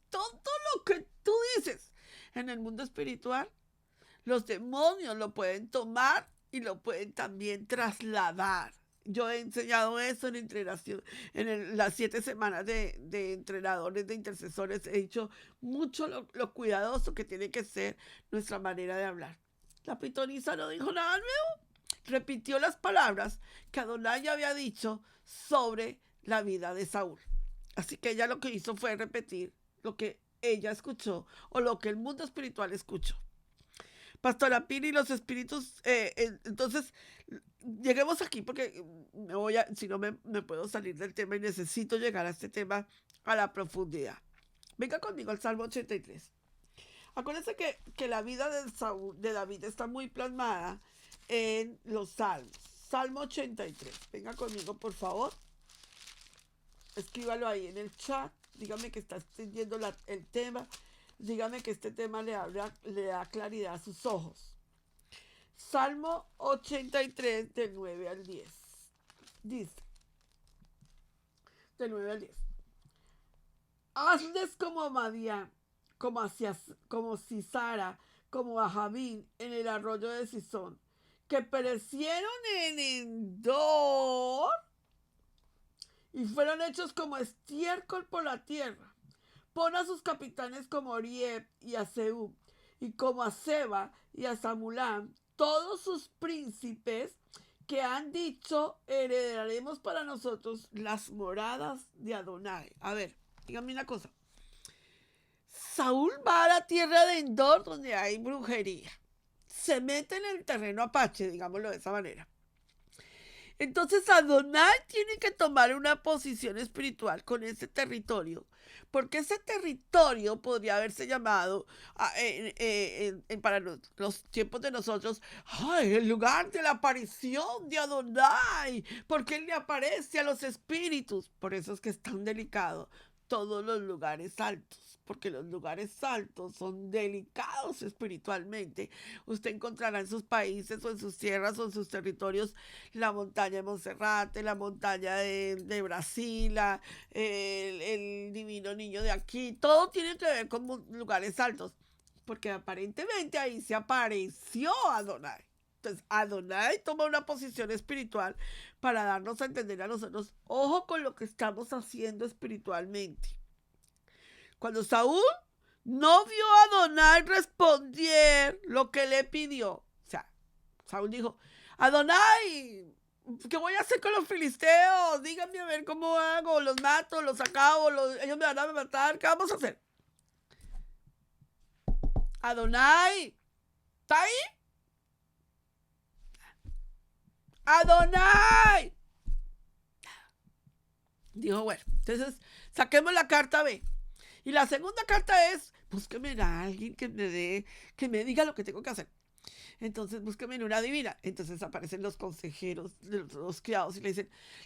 Todo lo que tú dices. En el mundo espiritual, los demonios lo pueden tomar y lo pueden también trasladar. Yo he enseñado eso en entrenación, las 7 semanas de entrenadores, de intercesores. He dicho mucho lo cuidadoso que tiene que ser nuestra manera de hablar. La pitonisa no dijo nada nuevo. Repitió las palabras que Adonai ya había dicho sobre la vida de Saúl. Así que ella lo que hizo fue repetir lo que ella escuchó o lo que el mundo espiritual escuchó. Pastora Pili, los espíritus, entonces lleguemos aquí porque si no me puedo salir del tema y necesito llegar a este tema a la profundidad. Venga conmigo al Salmo 83. Acuérdense que la vida de David está muy plasmada en los salmos. Salmo 83. Venga conmigo, por favor. Escríbalo ahí en el chat. Dígame que está entendiendo el tema. Dígame que este tema le da claridad a sus ojos. Salmo 83, del 9 al 10. Dice, del 9 al 10. Hazles como Madián, como Sisara, como a Javín en el arroyo de Sison, que perecieron en Endor y fueron hechos como estiércol por la tierra. Pon a sus capitanes como Orieb y a Seúb, y como a Seba y a Samulán, todos sus príncipes que han dicho, heredaremos para nosotros las moradas de Adonai. A ver, dígame una cosa. Saúl va a la tierra de Endor, donde hay brujería. Se mete en el terreno apache, digámoslo de esa manera. Entonces Adonai tiene que tomar una posición espiritual con ese territorio, porque ese territorio podría haberse llamado para los tiempos de nosotros, el lugar de la aparición de Adonai, porque él le aparece a los espíritus. Por eso es que es tan delicado todos los lugares altos, porque los lugares altos son delicados espiritualmente. Usted encontrará en sus países o en sus tierras o en sus territorios la montaña de Monserrate, la montaña de Brasil, el divino niño de aquí. Todo tiene que ver con lugares altos, porque aparentemente ahí se apareció Adonai. Entonces, Adonai toma una posición espiritual para darnos a entender a nosotros, ojo con lo que estamos haciendo espiritualmente. Cuando Saúl no vio a Adonai responder lo que le pidió, o sea, Saúl dijo, Adonai, ¿qué voy a hacer con los filisteos? Díganme a ver cómo hago, los mato, los acabo, ellos me van a matar, ¿qué vamos a hacer? Adonai, ¿está ahí? Adonai. Dijo, bueno, entonces saquemos la carta B. Y la segunda carta es, búsqueme a alguien que me diga lo que tengo que hacer. Entonces búsqueme una divina. Entonces aparecen los consejeros, los criados y le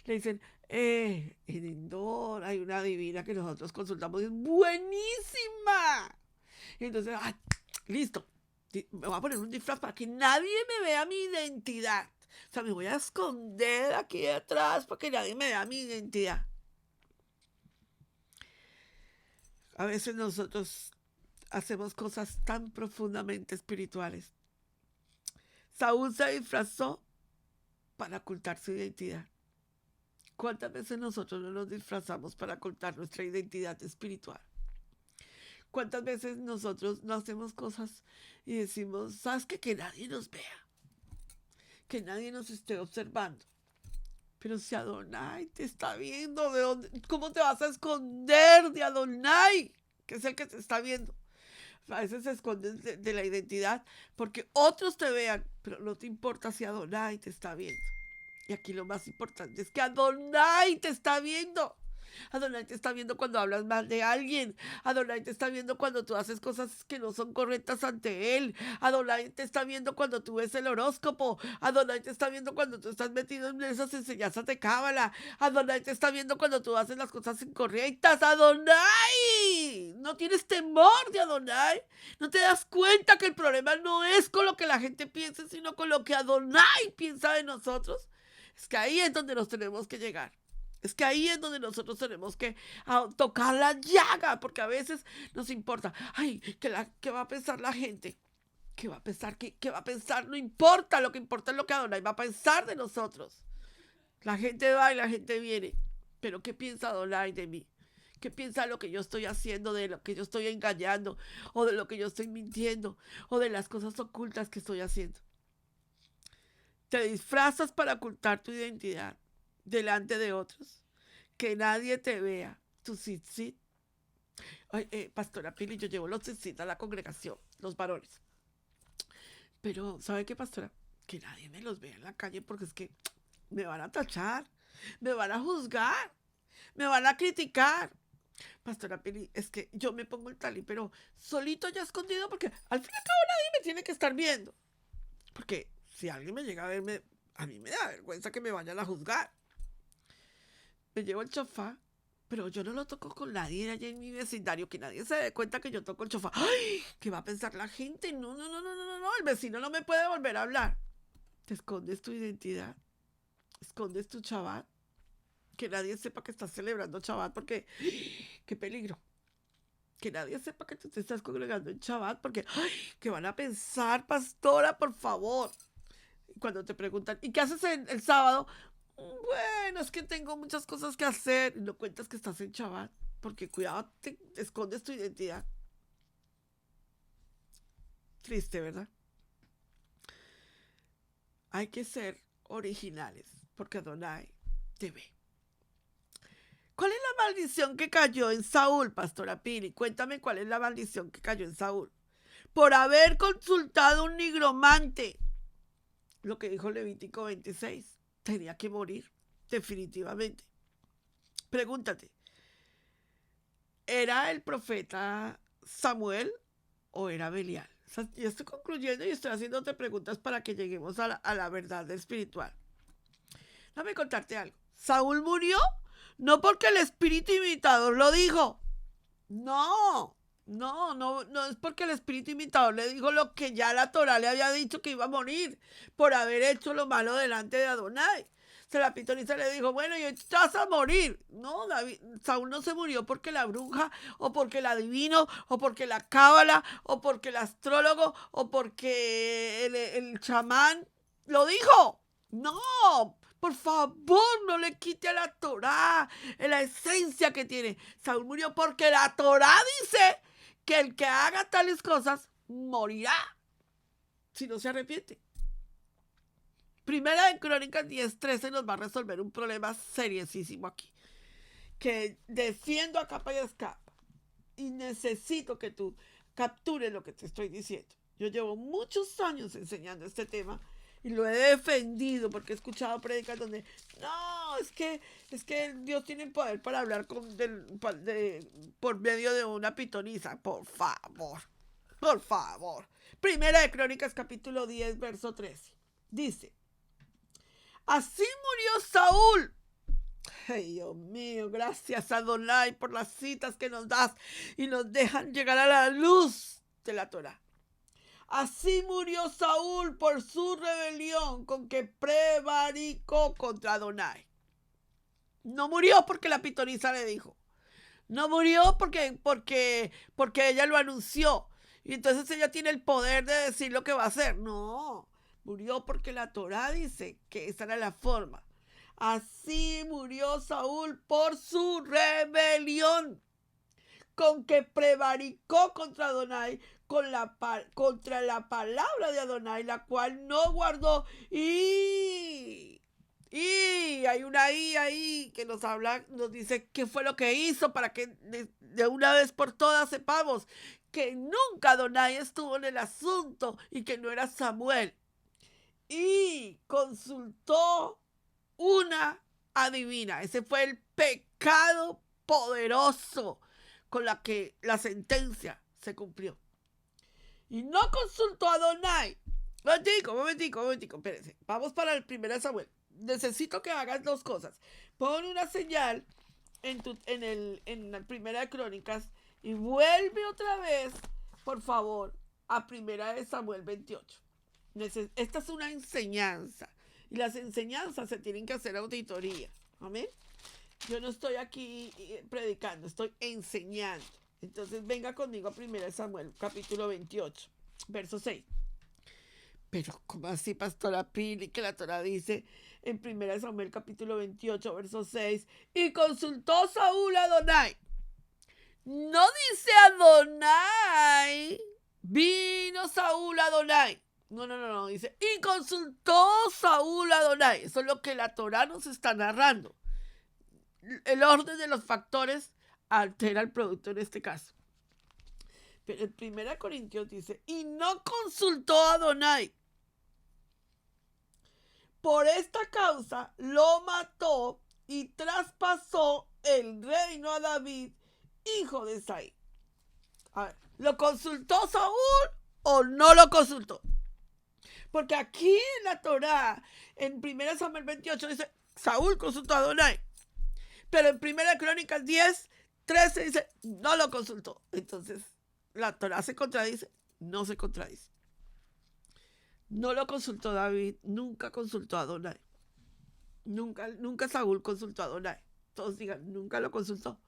dicen, en Endor hay una divina que nosotros consultamos, es buenísima. Y entonces, listo, me voy a poner un disfraz para que nadie me vea mi identidad. O sea, me voy a esconder aquí detrás para que nadie me vea mi identidad. A veces nosotros hacemos cosas tan profundamente espirituales. Saúl se disfrazó para ocultar su identidad. ¿Cuántas veces nosotros no nos disfrazamos para ocultar nuestra identidad espiritual? ¿Cuántas veces nosotros no hacemos cosas y decimos, ¿sabes qué? Que nadie nos vea, que nadie nos esté observando? Pero si Adonai te está viendo, ¿cómo te vas a esconder de Adonai, que es el que te está viendo? A veces se esconden de la identidad porque otros te vean, pero no te importa si Adonai te está viendo. Y aquí lo más importante es que Adonai te está viendo. Adonai te está viendo cuando hablas mal de alguien. Adonai te está viendo cuando tú haces cosas que no son correctas ante él. Adonai te está viendo cuando tú ves el horóscopo. Adonai te está viendo cuando tú estás metido en esas enseñanzas de cábala. Adonai te está viendo cuando tú haces las cosas incorrectas. Adonai, no tienes temor de Adonai. No te das cuenta que el problema no es con lo que la gente piensa, sino con lo que Adonai piensa de nosotros. Es que ahí es donde nos tenemos que llegar. Es que ahí es donde nosotros tenemos que tocar la llaga, porque a veces nos importa, ay, ¿qué va a pensar la gente? ¿Qué va a pensar? ¿Qué va a pensar? No importa, lo que importa es lo que Adonai va a pensar de nosotros. La gente va y la gente viene, pero ¿qué piensa Adonai de mí? ¿Qué piensa de lo que yo estoy haciendo, de lo que yo estoy engañando, o de lo que yo estoy mintiendo, o de las cosas ocultas que estoy haciendo? Te disfrazas para ocultar tu identidad delante de otros, que nadie te vea tu tzitzit. Pastora Pili, yo llevo los tzitzit a la congregación, los varones, pero ¿sabe qué, pastora? Que nadie me los vea en la calle porque es que me van a tachar, me van a juzgar, me van a criticar. Pastora Pili, es que yo me pongo el talí, pero solito ya escondido, porque al fin y al cabo nadie me tiene que estar viendo, porque si alguien me llega a verme, a mí me da vergüenza que me vayan a juzgar. Me llevo el chofá, pero yo no lo toco con nadie allá en mi vecindario, que nadie se dé cuenta que yo toco el chofá. ¡Ay! ¿Qué va a pensar la gente? No, el vecino no me puede volver a hablar. Te escondes tu identidad, escondes tu Shabbat, que nadie sepa que estás celebrando Shabbat, porque qué peligro. Que nadie sepa que tú te estás congregando en Shabbat, porque ¡ay! ¿Qué van a pensar, pastora? Por favor. Cuando te preguntan, ¿y qué haces el sábado? Bueno, es que tengo muchas cosas que hacer. Y no cuentas que estás en Shabbat, porque cuidado, te escondes tu identidad. Triste, ¿verdad? Hay que ser originales, porque Adonai te ve. ¿Cuál es la maldición que cayó en Saúl, pastora Pili? Cuéntame cuál es la maldición que cayó en Saúl. Por haber consultado a un nigromante. Lo que dijo Levítico 26. Tenía que morir, definitivamente. Pregúntate, ¿era el profeta Samuel o era Belial? O sea, yo estoy concluyendo y estoy haciéndote preguntas para que lleguemos a la verdad espiritual. Déjame contarte algo. Saúl murió no porque el espíritu imitador lo dijo. No es porque el espíritu imitador le dijo lo que ya la Torá le había dicho, que iba a morir por haber hecho lo malo delante de Adonai. La pitonisa le dijo, bueno, y te vas a morir. No, Saúl no se murió porque la bruja, o porque el adivino, o porque la cábala, o porque el astrólogo, o porque el chamán lo dijo. No, por favor, no le quite a la Torá la esencia que tiene. Saúl murió porque la Torá dice que el que haga tales cosas morirá si no se arrepiente. Primera de Crónicas 10:13 nos va a resolver un problema seriosísimo aquí, que defiendo a capa y escapa, y necesito que tú captures lo que te estoy diciendo. Yo llevo muchos años enseñando este tema y lo he defendido porque he escuchado prédicas donde no, es que Dios tiene el poder para hablar por medio de una pitonisa. Por favor. Primera de Crónicas capítulo 10 verso 13 dice: así murió Saúl. Ay, Dios mío, gracias a Adonai por las citas que nos das y nos dejan llegar a la luz de la Torá. Así murió Saúl por su rebelión con que prevaricó contra Adonai. No murió porque la pitonisa le dijo. No murió porque ella lo anunció. Y entonces ella tiene el poder de decir lo que va a hacer. No, murió porque la Torá dice que esa era la forma. Así murió Saúl por su rebelión, con que prevaricó contra Adonai, contra la palabra de Adonai, la cual no guardó. Y hay una I ahí que nos habla, nos dice qué fue lo que hizo para que de una vez por todas sepamos que nunca Adonai estuvo en el asunto y que no era Samuel. Y consultó una adivina. Ese fue el pecado poderoso con la que la sentencia se cumplió. Y no consultó a Adonai. Momentico, espérense. Vamos para el 1 Samuel. Necesito que hagas dos cosas. Pon una señal en la Primera de Crónicas y vuelve otra vez, por favor, a 1 Samuel 28. Esta es una enseñanza. Y las enseñanzas se tienen que hacer auditoría. Amén. Yo no estoy aquí predicando, estoy enseñando. Entonces venga conmigo a 1 Samuel, capítulo 28, verso 6. Pero, ¿cómo así, pastora Pili? Que la Torá dice en 1 Samuel, capítulo 28, verso 6. Y consultó Saúl a Adonai. No dice Adonai. Vino Saúl a Adonai. No, dice, y consultó Saúl a Adonai. Eso es lo que la Torá nos está narrando. El orden de los factores altera el producto en este caso. Pero en 1 Corintios dice, y no consultó a Adonai. Por esta causa lo mató y traspasó el reino a David, hijo de Isaí. A ver, ¿lo consultó Saúl o no lo consultó? Porque aquí en la Torá, en 1 Samuel 28, dice, Saúl consultó a Adonai. Pero en 1 Crónicas 10:13 dice, no lo consultó. Entonces, la Torá se contradice, no se contradice. No lo consultó David, nunca consultó a Adonai. Nunca Saúl consultó a Adonai. Todos digan, nunca lo consultó.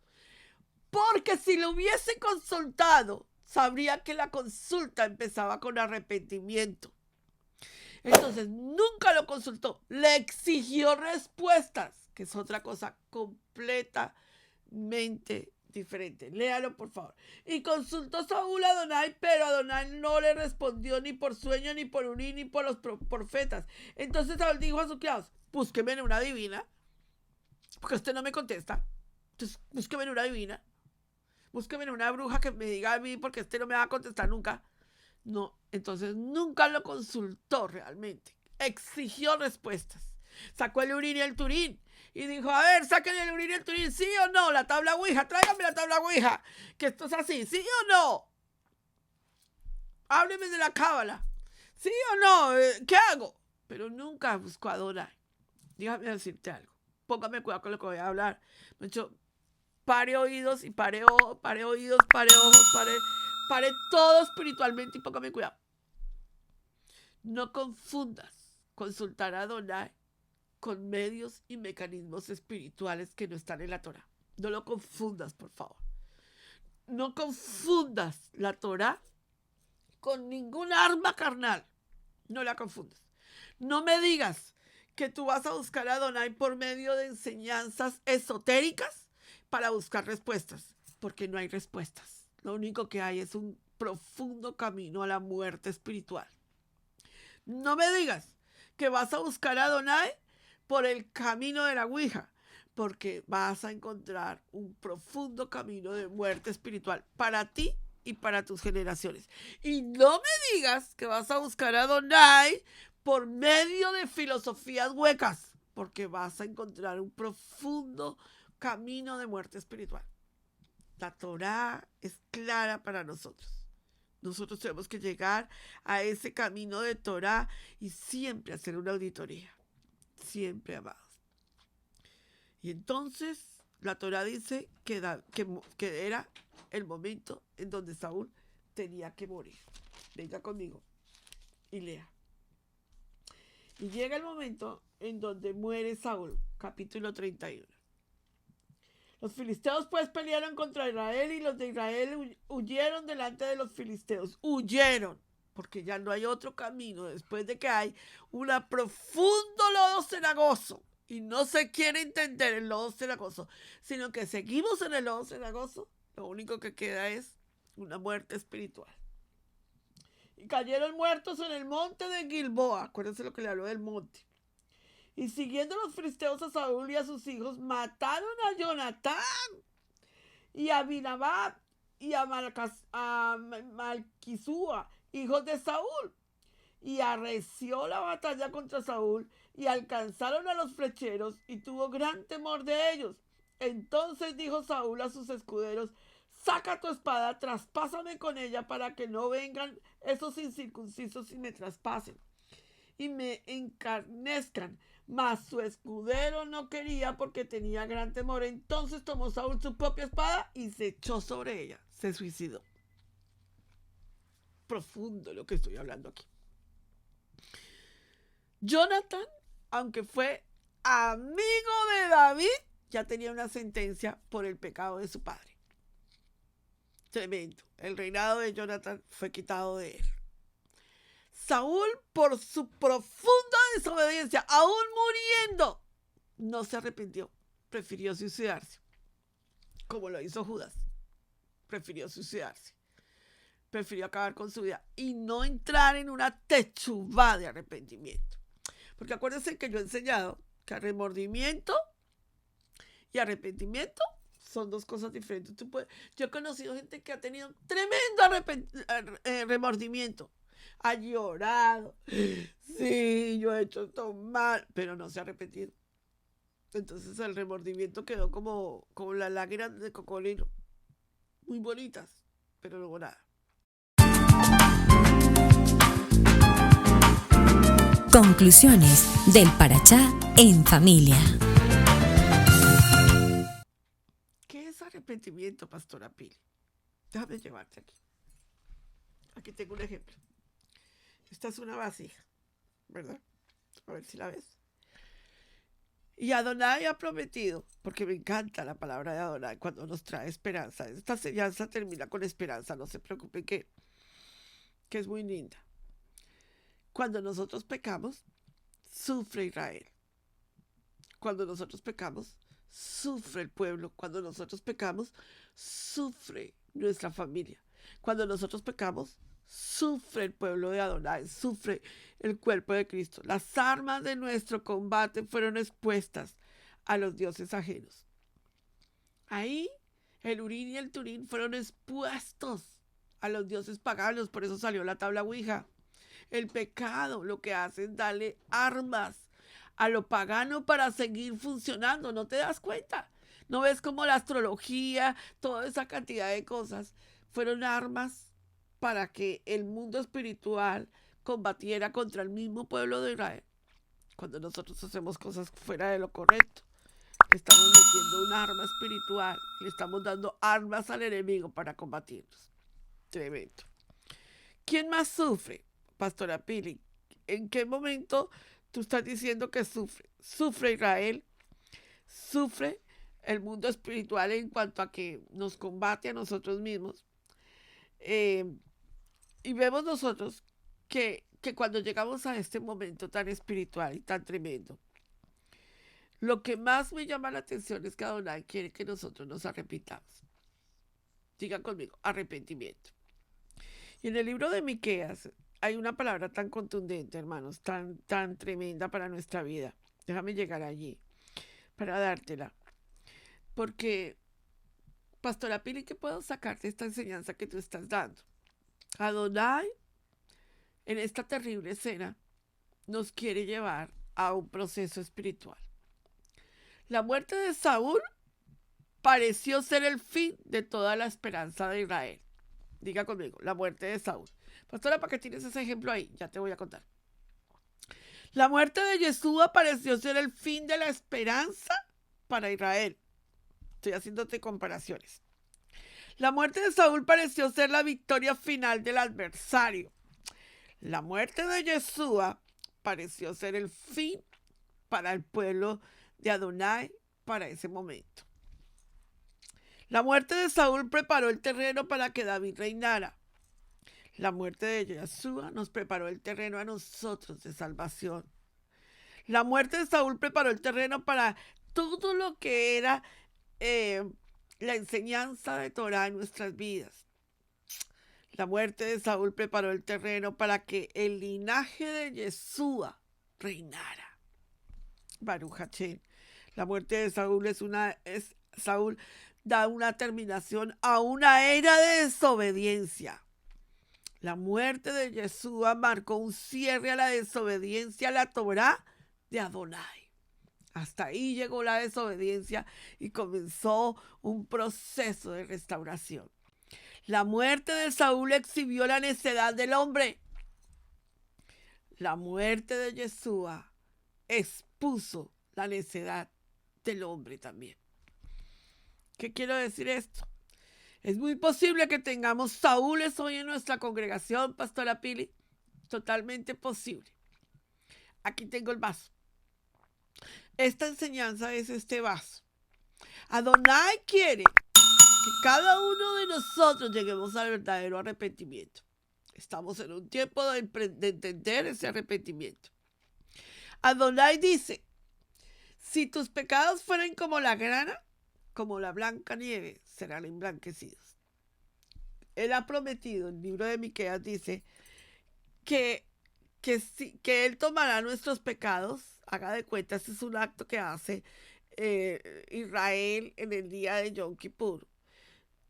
Porque si lo hubiese consultado, sabría que la consulta empezaba con arrepentimiento. Entonces, nunca lo consultó. Le exigió respuestas, que es otra cosa completamente diferente. Léalo, por favor. Y consultó Saúl a Adonai, pero Adonai no le respondió ni por sueño, ni por Urí, ni por los profetas. Entonces Saúl dijo a sus criados, búsquenme una divina, porque usted no me contesta. Entonces, búsquenme una divina. Búsquenme una bruja que me diga a mí, porque este no me va a contestar nunca. No, entonces nunca lo consultó realmente. Exigió respuestas. Sacó el Urín y el Turín y dijo, a ver, saquen el Urín y el Turín, ¿sí o no? La tabla Ouija, tráigame la tabla Ouija, que esto es así, ¿sí o no? Hábleme de la cábala, ¿sí o no? ¿Qué hago? Pero nunca buscó a Adonai. Déjame decirte algo. Póngame cuidado con lo que voy a hablar. De hecho, pare oídos y pare ojos, pare todo espiritualmente y póngame cuidado. No confundas consultar a Adonai con medios y mecanismos espirituales que no están en la Torá. No lo confundas, por favor. No confundas la Torá con ningún arma carnal. No la confundas. No me digas que tú vas a buscar a Adonai por medio de enseñanzas esotéricas para buscar respuestas, porque no hay respuestas. Lo único que hay es un profundo camino a la muerte espiritual. No me digas que vas a buscar a Adonai por el camino de la Ouija, porque vas a encontrar un profundo camino de muerte espiritual para ti y para tus generaciones. Y no me digas que vas a buscar a Adonai por medio de filosofías huecas, porque vas a encontrar un profundo camino de muerte espiritual. La Torá es clara para nosotros. Nosotros tenemos que llegar a ese camino de Torá y siempre hacer una auditoría. Siempre, amados. Y entonces la Torá dice que era el momento en donde Saúl tenía que morir. Venga conmigo y lea. Y llega el momento en donde muere Saúl, capítulo 31. Los filisteos pues pelearon contra Israel y los de Israel huyeron delante de los filisteos. Huyeron, porque ya no hay otro camino después de que hay un profundo lodo cenagoso. Y no se quiere entender el lodo cenagoso, sino que seguimos en el lodo cenagoso. Lo único que queda es una muerte espiritual. Y cayeron muertos en el monte de Gilboa. Acuérdense lo que le habló del monte. Y siguiendo los filisteos a Saúl y a sus hijos, mataron a Jonatán y a Abinadab y a Malquisúa, hijos de Saúl. Y arreció la batalla contra Saúl y alcanzaron a los flecheros y tuvo gran temor de ellos. Entonces dijo Saúl a sus escuderos: saca tu espada, traspásame con ella para que no vengan esos incircuncisos y me traspasen y me encarnezcan. Mas su escudero no quería porque tenía gran temor. Entonces tomó Saúl su propia espada y se echó sobre ella. Se suicidó. Profundo lo que estoy hablando aquí. Jonatán, aunque fue amigo de David, ya tenía una sentencia por el pecado de su padre. Tremendo. El reinado de Jonatán fue quitado de él. Saúl, por su profunda desobediencia, aún muriendo, no se arrepintió. Prefirió suicidarse. Como lo hizo Judas. Prefirió suicidarse. Prefirió acabar con su vida y no entrar en una techubá de arrepentimiento. Porque acuérdense que yo he enseñado que remordimiento y arrepentimiento son dos cosas diferentes. Yo he conocido gente que ha tenido tremendo remordimiento. Ha llorado. Sí, yo he hecho esto mal, pero no se ha arrepentido. Entonces el remordimiento quedó como las lágrimas de cocodrilo. Muy bonitas, pero luego nada. Conclusiones del Parachá en familia. ¿Qué es arrepentimiento, Pastora Pili? Déjame llevarte aquí. Aquí tengo un ejemplo. Esta es una vasija, ¿verdad? A ver si la ves. Y Adonai ha prometido, porque me encanta la palabra de Adonai cuando nos trae esperanza. Esta enseñanza termina con esperanza, no se preocupen que es muy linda. Cuando nosotros pecamos, sufre Israel. Cuando nosotros pecamos, sufre el pueblo. Cuando nosotros pecamos, sufre nuestra familia. Cuando nosotros pecamos, sufre el pueblo de Adonai, sufre el cuerpo de Cristo. Las armas de nuestro combate fueron expuestas a los dioses ajenos. Ahí el Urín y el Turín fueron expuestos a los dioses paganos, por eso salió la tabla Ouija. El pecado lo que hace es darle armas a lo pagano para seguir funcionando. ¿No te das cuenta? ¿No ves cómo la astrología, toda esa cantidad de cosas fueron armas para que el mundo espiritual combatiera contra el mismo pueblo de Israel? Cuando nosotros hacemos cosas fuera de lo correcto, le estamos metiendo un arma espiritual, le estamos dando armas al enemigo para combatirnos. Tremendo. ¿Quién más sufre, Pastora Pili? ¿En qué momento tú estás diciendo que sufre? Sufre Israel, sufre el mundo espiritual en cuanto a que nos combate a nosotros mismos. Y vemos nosotros que que cuando llegamos a este momento tan espiritual y tan tremendo, lo que más me llama la atención es que Adonai quiere que nosotros nos arrepintamos. Digan conmigo, arrepentimiento. Y en el libro de Miqueas hay una palabra tan contundente, hermanos, tan tremenda para nuestra vida. Déjame llegar allí para dártela. Porque, Pastora Pili, ¿qué puedo sacar de esta enseñanza que tú estás dando? Adonai, en esta terrible escena, nos quiere llevar a un proceso espiritual. La muerte de Saúl pareció ser el fin de toda la esperanza de Israel. Diga conmigo, la muerte de Saúl. Pastora, ¿para qué tienes ese ejemplo ahí? Ya te voy a contar. La muerte de Yeshua pareció ser el fin de la esperanza para Israel. Estoy haciéndote comparaciones. La muerte de Saúl pareció ser la victoria final del adversario. La muerte de Yeshua pareció ser el fin para el pueblo de Adonai para ese momento. La muerte de Saúl preparó el terreno para que David reinara. La muerte de Yeshua nos preparó el terreno a nosotros de salvación. La muerte de Saúl preparó el terreno para todo lo que era la enseñanza de Torah en nuestras vidas. La muerte de Saúl preparó el terreno para que el linaje de Yeshua reinara. Baruch Hashem. La muerte de Saúl Saúl da una terminación a una era de desobediencia. La muerte de Yeshua marcó un cierre a la desobediencia a la Torá de Adonai. Hasta ahí llegó la desobediencia y comenzó un proceso de restauración. La muerte de Saúl exhibió la necedad del hombre. La muerte de Yeshua expuso la necedad del hombre también. ¿Qué quiero decir esto? Es muy posible que tengamos Saúles hoy en nuestra congregación, Pastora Pili. Totalmente posible. Aquí tengo el vaso. Esta enseñanza es este vaso. Adonai quiere que cada uno de nosotros lleguemos al verdadero arrepentimiento. Estamos en un tiempo de entender ese arrepentimiento. Adonai dice, si tus pecados fueran como la grana, como la blanca nieve, serán emblanquecidos. Él ha prometido, el libro de Miqueas dice, que Él tomará nuestros pecados. Haga de cuenta, este es un acto que hace Israel en el día de Yom Kippur,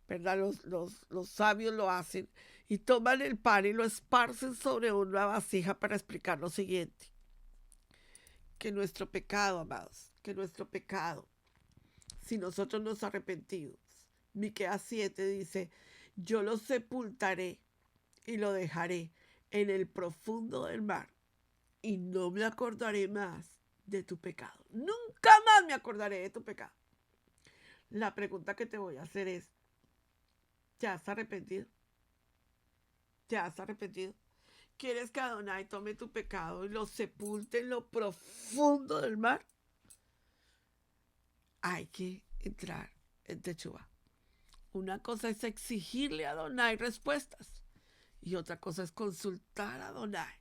¿verdad? Los sabios lo hacen y toman el pan y lo esparcen sobre una vasija para explicar lo siguiente. Que nuestro pecado, amados, que nuestro pecado, si nosotros nos arrepentimos, Miqueas 7 dice, yo lo sepultaré y lo dejaré en el profundo del mar y no me acordaré más de tu pecado. Nunca más me acordaré de tu pecado. La pregunta que te voy a hacer es, ¿te has arrepentido? ¿Te has arrepentido? ¿Quieres que Adonai tome tu pecado y lo sepulte en lo profundo del mar? Hay que entrar en Teshuvá. Una cosa es exigirle a Adonai respuestas y otra cosa es consultar a Adonai.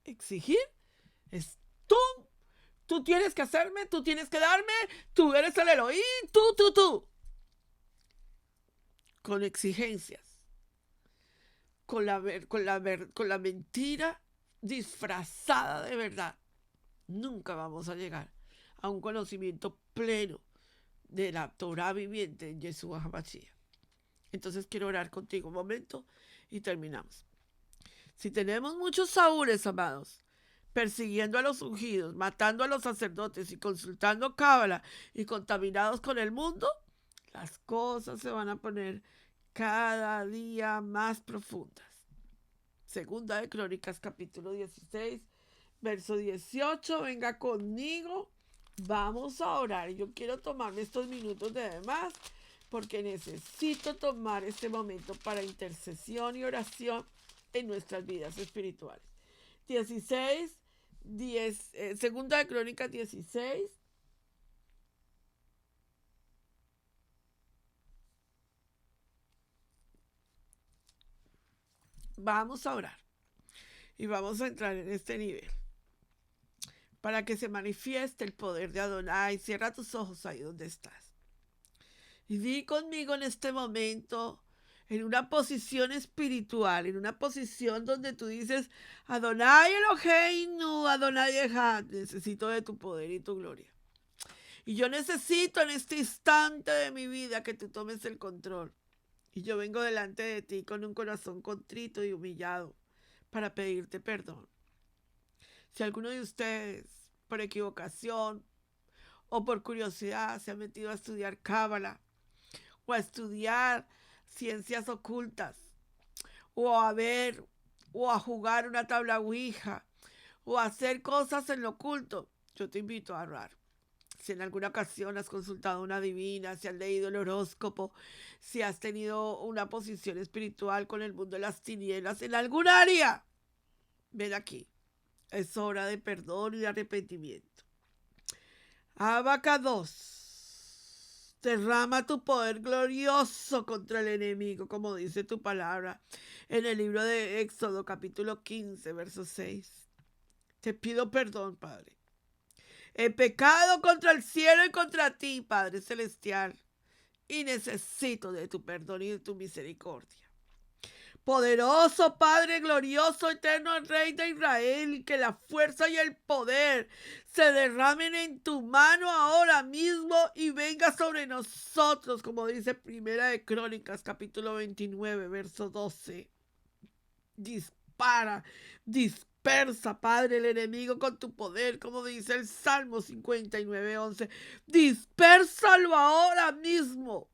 Exigir es tú tienes que hacerme, tú tienes que darme, tú eres el Elohim, tú. Con exigencias, con la mentira disfrazada de verdad, nunca vamos a llegar a un conocimiento pleno de la Torah viviente en Yeshua HaMashiach. Entonces quiero orar contigo un momento y terminamos. Si tenemos muchos Saúles, amados, persiguiendo a los ungidos, matando a los sacerdotes y consultando cábala y contaminados con el mundo, las cosas se van a poner cada día más profundas. Segunda de Crónicas, capítulo 16, verso 18. Venga conmigo, vamos a orar. Yo quiero tomarme estos minutos de demás porque necesito tomar este momento para intercesión y oración en nuestras vidas espirituales. 16, Segunda de Crónicas 16. Vamos a orar. Y vamos a entrar en este nivel. Para que se manifieste el poder de Adonai, cierra tus ojos ahí donde estás. Y di conmigo en este momento, en una posición espiritual, en una posición donde tú dices, Adonai Eloheinu, Adonai Echad, necesito de tu poder y tu gloria. Y yo necesito en este instante de mi vida que tú tomes el control. Y yo vengo delante de ti con un corazón contrito y humillado para pedirte perdón. Si alguno de ustedes, por equivocación o por curiosidad, se ha metido a estudiar cábala o a estudiar ciencias ocultas o a ver o a jugar una tabla ouija o a hacer cosas en lo oculto, yo te invito a orar. Si en alguna ocasión has consultado una divina, si has leído el horóscopo, si has tenido una posición espiritual con el mundo de las tinieblas en algún área, ven aquí. Es hora de perdón y de arrepentimiento. Abacados, derrama tu poder glorioso contra el enemigo, como dice tu palabra en el libro de Éxodo, capítulo 15, verso 6. Te pido perdón, Padre. He pecado contra el cielo y contra ti, Padre Celestial, y necesito de tu perdón y de tu misericordia. Poderoso Padre, glorioso, eterno Rey de Israel, que la fuerza y el poder se derramen en tu mano ahora mismo y venga sobre nosotros, como dice Primera de Crónicas, capítulo 29, verso 12. Dispersa, Padre, el enemigo con tu poder, como dice el Salmo 59:11. Dispérsalo ahora mismo.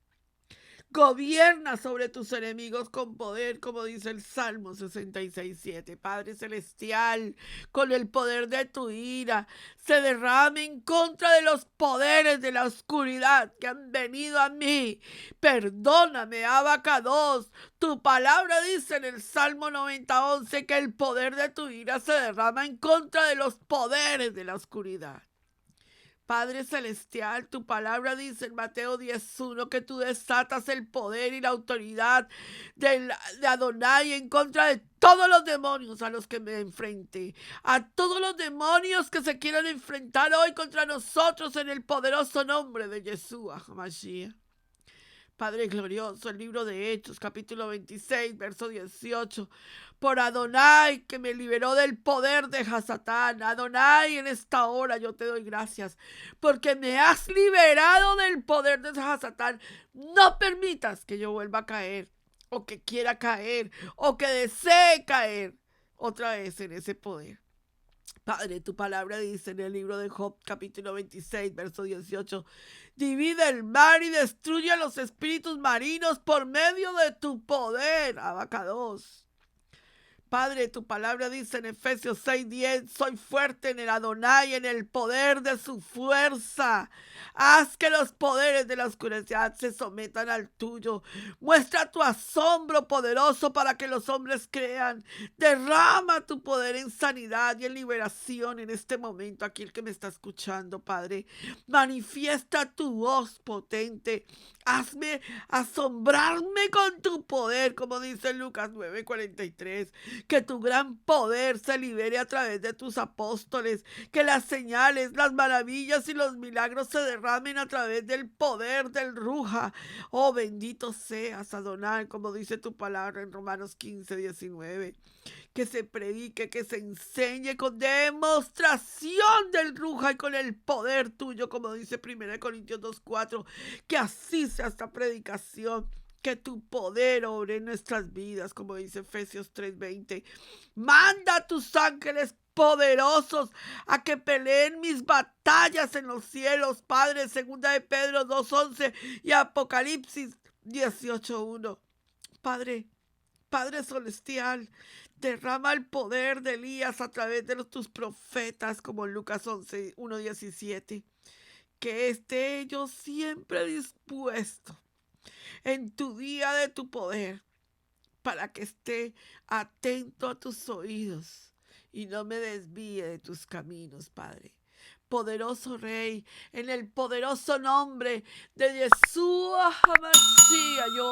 Gobierna sobre tus enemigos con poder, como dice el Salmo 66:7. Padre Celestial, con el poder de tu ira, se derrame en contra de los poderes de la oscuridad que han venido a mí. Perdóname, Abacados. Tu palabra dice en el Salmo 90:11 que el poder de tu ira se derrama en contra de los poderes de la oscuridad. Padre Celestial, tu palabra dice en Mateo 10:1 que tú desatas el poder y la autoridad de Adonai en contra de todos los demonios a los que me enfrente, a todos los demonios que se quieran enfrentar hoy contra nosotros en el poderoso nombre de Yeshua HaMashiach. Padre glorioso, el libro de Hechos, capítulo 26, verso 18. Por Adonai, que me liberó del poder de Hasatán. Adonai, en esta hora yo te doy gracias, porque me has liberado del poder de Hasatán. No permitas que yo vuelva a caer, o que quiera caer, o que desee caer otra vez en ese poder. Padre, tu palabra dice en el libro de Job, capítulo 26, verso 18, divide el mar y destruye a los espíritus marinos por medio de tu poder. Abacados. Padre, tu palabra dice en Efesios 6:10, soy fuerte en el Adonai, en el poder de su fuerza. Haz que los poderes de la oscuridad se sometan al tuyo. Muestra tu asombro poderoso para que los hombres crean. Derrama tu poder en sanidad y en liberación en este momento, aquí el que me está escuchando, Padre. Manifiesta tu voz potente. Hazme asombrarme con tu poder, como dice Lucas 9:43. Que tu gran poder se libere a través de tus apóstoles. Que las señales, las maravillas y los milagros se derramen a través del poder del Ruja. Oh, bendito seas, Adonai, como dice tu palabra en Romanos 15:19. Que se predique, que se enseñe con demostración del Ruja y con el poder tuyo, como dice 1 Corintios 2:4. Que así sea esta predicación. Que tu poder obre en nuestras vidas, como dice Efesios 3:20. Manda a tus ángeles poderosos a que peleen mis batallas en los cielos, Padre, 2 de Pedro 2:11 y Apocalipsis 18:1. Padre celestial, derrama el poder de Elías a través de tus profetas, como Lucas 1:17. Que esté yo siempre dispuesto en tu día de tu poder, para que esté atento a tus oídos y no me desvíe de tus caminos, Padre. Poderoso Rey, en el poderoso nombre de Yeshua HaMashiach, yo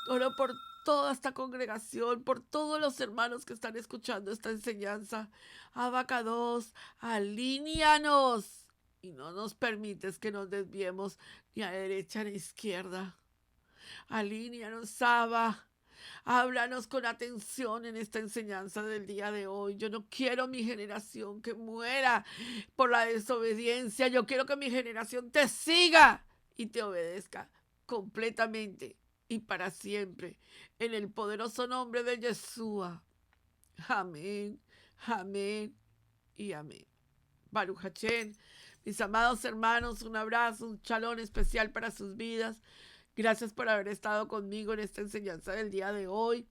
oro por toda esta congregación, por todos los hermanos que están escuchando esta enseñanza. Abacados, alíneanos y no nos permites que nos desviemos ni a derecha ni a izquierda. Alíneanos, Abba. Háblanos con atención en esta enseñanza del día de hoy. Yo no quiero mi generación que muera por la desobediencia. Yo quiero que mi generación te siga y te obedezca completamente y para siempre. En el poderoso nombre de Yeshua. Amén, amén y amén. Baruch Hashem. Mis amados hermanos, un abrazo, un shalom especial para sus vidas. Gracias por haber estado conmigo en esta enseñanza del día de hoy.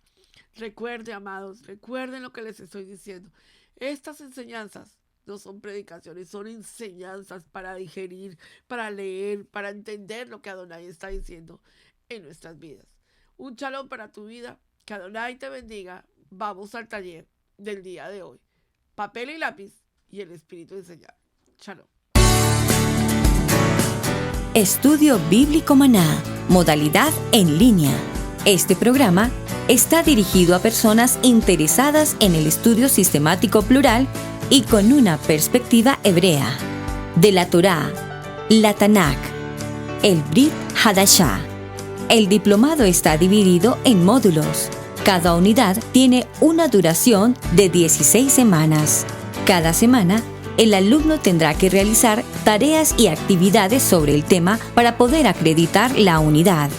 Recuerden, amados, recuerden lo que les estoy diciendo. Estas enseñanzas no son predicaciones, son enseñanzas para digerir, para leer, para entender lo que Adonai está diciendo en nuestras vidas. Un shalom para tu vida, que Adonai te bendiga. Vamos al taller del día de hoy. Papel y lápiz y el Espíritu enseñar. Shalom. Estudio Bíblico Maná, modalidad en línea. Este programa está dirigido a personas interesadas en el estudio sistemático plural y con una perspectiva hebrea de la Torá, la Tanakh, el Brit Hadashah. El diplomado está dividido en módulos. Cada unidad tiene una duración de 16 semanas. Cada semana, el alumno tendrá que realizar tareas y actividades sobre el tema para poder acreditar la unidad.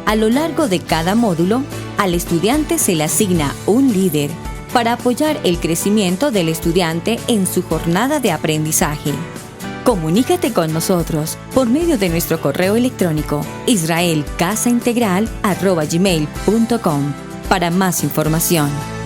A lo largo de cada módulo, al estudiante se le asigna un líder para apoyar el crecimiento del estudiante en su jornada de aprendizaje. Comunícate con nosotros por medio de nuestro correo electrónico israelcasaintegral@gmail.com para más información.